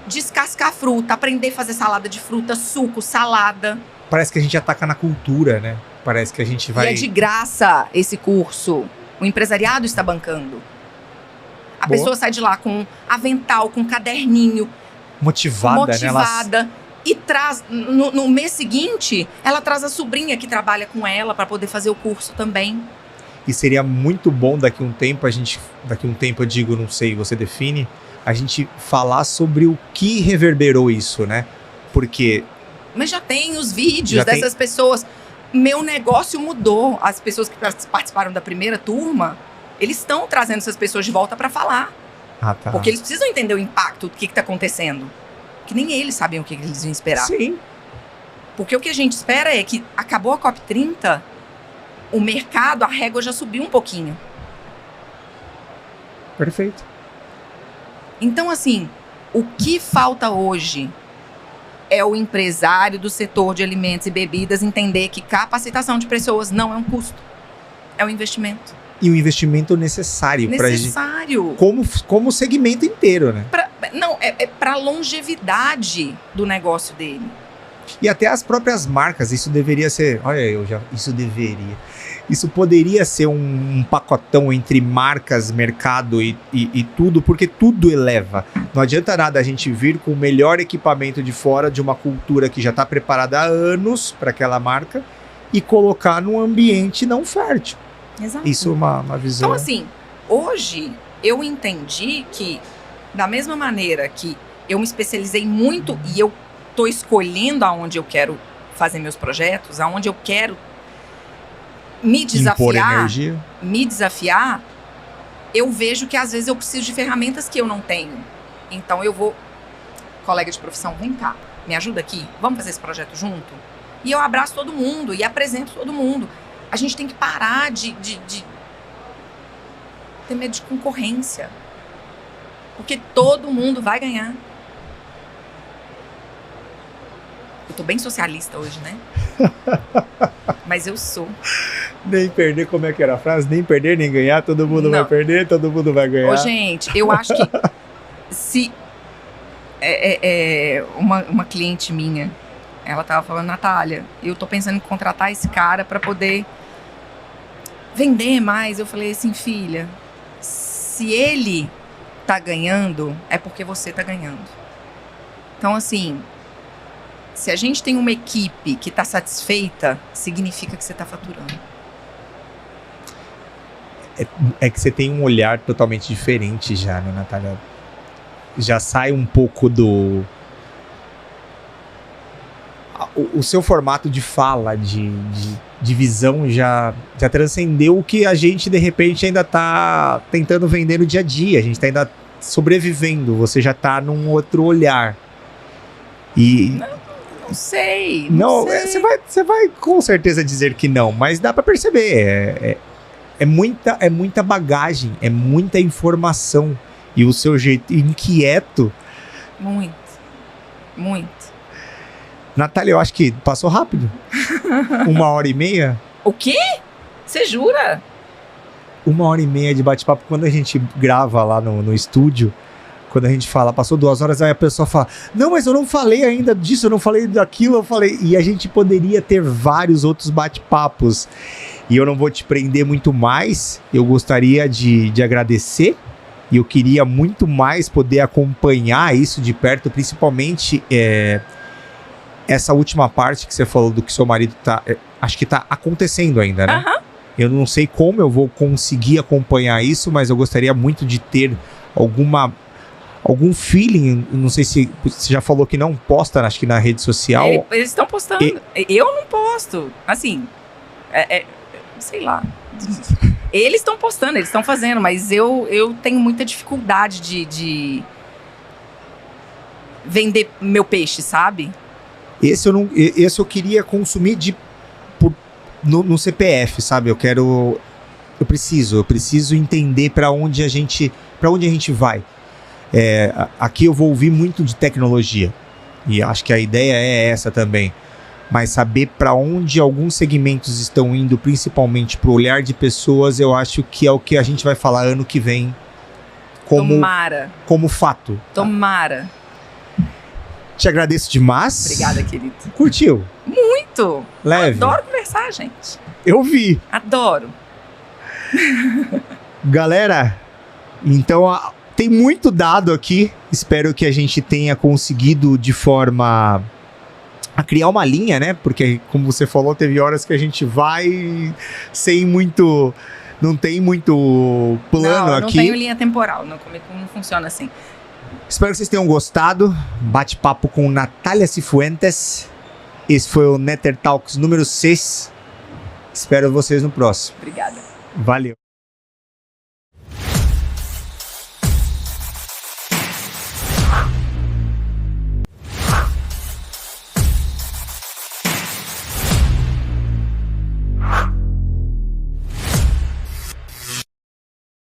descascar fruta, aprender a fazer salada de fruta, suco, salada. Parece que a gente ataca na cultura, né? Parece que a gente vai... E é de graça esse curso. O empresariado está bancando. A pessoa sai de lá com avental, com caderninho. Motivada, né? E traz, no mês seguinte, ela traz a sobrinha que trabalha com ela para poder fazer o curso também. E seria muito bom daqui a um tempo, eu digo, não sei, você define, a gente falar sobre o que reverberou isso, né? Porque... Mas já tem os vídeos dessas pessoas. Meu negócio mudou. As pessoas que participaram da primeira turma, eles estão trazendo essas pessoas de volta para falar. Tá. Porque eles precisam entender o impacto do que está acontecendo. Que nem eles sabem o que eles iam esperar. Sim. Porque o que a gente espera é que acabou a COP30, o mercado, a régua já subiu um pouquinho. Perfeito. Então, assim, o que falta hoje é o empresário do setor de alimentos e bebidas entender que capacitação de pessoas não é um custo, é um investimento. E um investimento necessário. Necessário. Como o segmento inteiro, né? É para a longevidade do negócio dele. E até as próprias marcas, isso deveria ser... Isso poderia ser um pacotão entre marcas, mercado e tudo, porque tudo eleva. Não adianta nada a gente vir com o melhor equipamento de fora de uma cultura que já está preparada há anos para aquela marca e colocar num ambiente não fértil. Exato. Isso é uma visão... Então, assim, hoje eu entendi que, da mesma maneira que eu me especializei muito e eu estou escolhendo aonde eu quero fazer meus projetos, aonde eu quero me desafiar, eu vejo que às vezes eu preciso de ferramentas que eu não tenho. Então eu vou, colega de profissão, vem cá, me ajuda aqui, vamos fazer esse projeto junto? E eu abraço todo mundo e apresento todo mundo. A gente tem que parar de ter medo de concorrência. Porque todo mundo vai ganhar. Eu tô bem socialista hoje, né? Mas eu sou. Nem perder, como é que era a frase? Nem perder, nem ganhar, todo mundo vai perder, todo mundo vai ganhar. Ô, gente, eu acho que se... uma cliente minha, ela tava falando, Natália, eu tô pensando em contratar esse cara pra poder vender mais. Eu falei assim, filha, se ele tá ganhando, é porque você tá ganhando. Então, assim, se a gente tem uma equipe que tá satisfeita, significa que você tá faturando. É que você tem um olhar totalmente diferente já, né, Natália? Já sai um pouco do... O seu formato de fala, de visão já transcendeu o que a gente, de repente, ainda tá tentando vender no dia a dia. A gente tá ainda sobrevivendo. Você já tá num outro olhar. E... Não sei. Você vai com certeza dizer que não, mas dá pra perceber. é muita bagagem, é muita informação. E o seu jeito inquieto... Muito. Natália, eu acho que passou rápido. 1h30. O quê? Você jura? 1h30 de bate-papo. Quando a gente grava lá no estúdio, quando a gente fala, passou 2 horas, aí a pessoa fala, não, mas eu não falei ainda disso, eu não falei daquilo, eu falei... E a gente poderia ter vários outros bate-papos. E eu não vou te prender muito mais. Eu gostaria de agradecer. E eu queria muito mais poder acompanhar isso de perto, principalmente essa última parte que você falou do que seu marido tá... acho que tá acontecendo ainda, né? Aham. Eu não sei como eu vou conseguir acompanhar isso, mas eu gostaria muito de ter algum feeling. Não sei se você já falou que não posta, acho que na rede social. Eles estão postando. Eu não posto. Assim, sei lá. Eles estão postando, eles estão fazendo, mas eu tenho muita dificuldade de vender meu peixe, sabe? Esse eu queria consumir no CPF, sabe? Eu preciso entender para onde a gente vai. Aqui eu vou ouvir muito de tecnologia e acho que a ideia é essa também. Mas saber para onde alguns segmentos estão indo, principalmente para o olhar de pessoas, eu acho que é o que a gente vai falar ano que vem como fato. Tomara. Te agradeço demais. Obrigada, querido. Curtiu? Muito. Leve. Adoro conversar, gente. Eu vi. Adoro. Galera, então tem muito dado aqui. Espero que a gente tenha conseguido de forma... a criar uma linha, né? Porque, como você falou, teve horas que a gente vai sem muito... Não tem muito plano aqui. Não tenho linha temporal. Comigo não funciona assim. Espero que vocês tenham gostado. Bate-papo com Natália Cifuentes. Esse foi o Nether Talks número 6. Espero vocês no próximo. Obrigada. Valeu.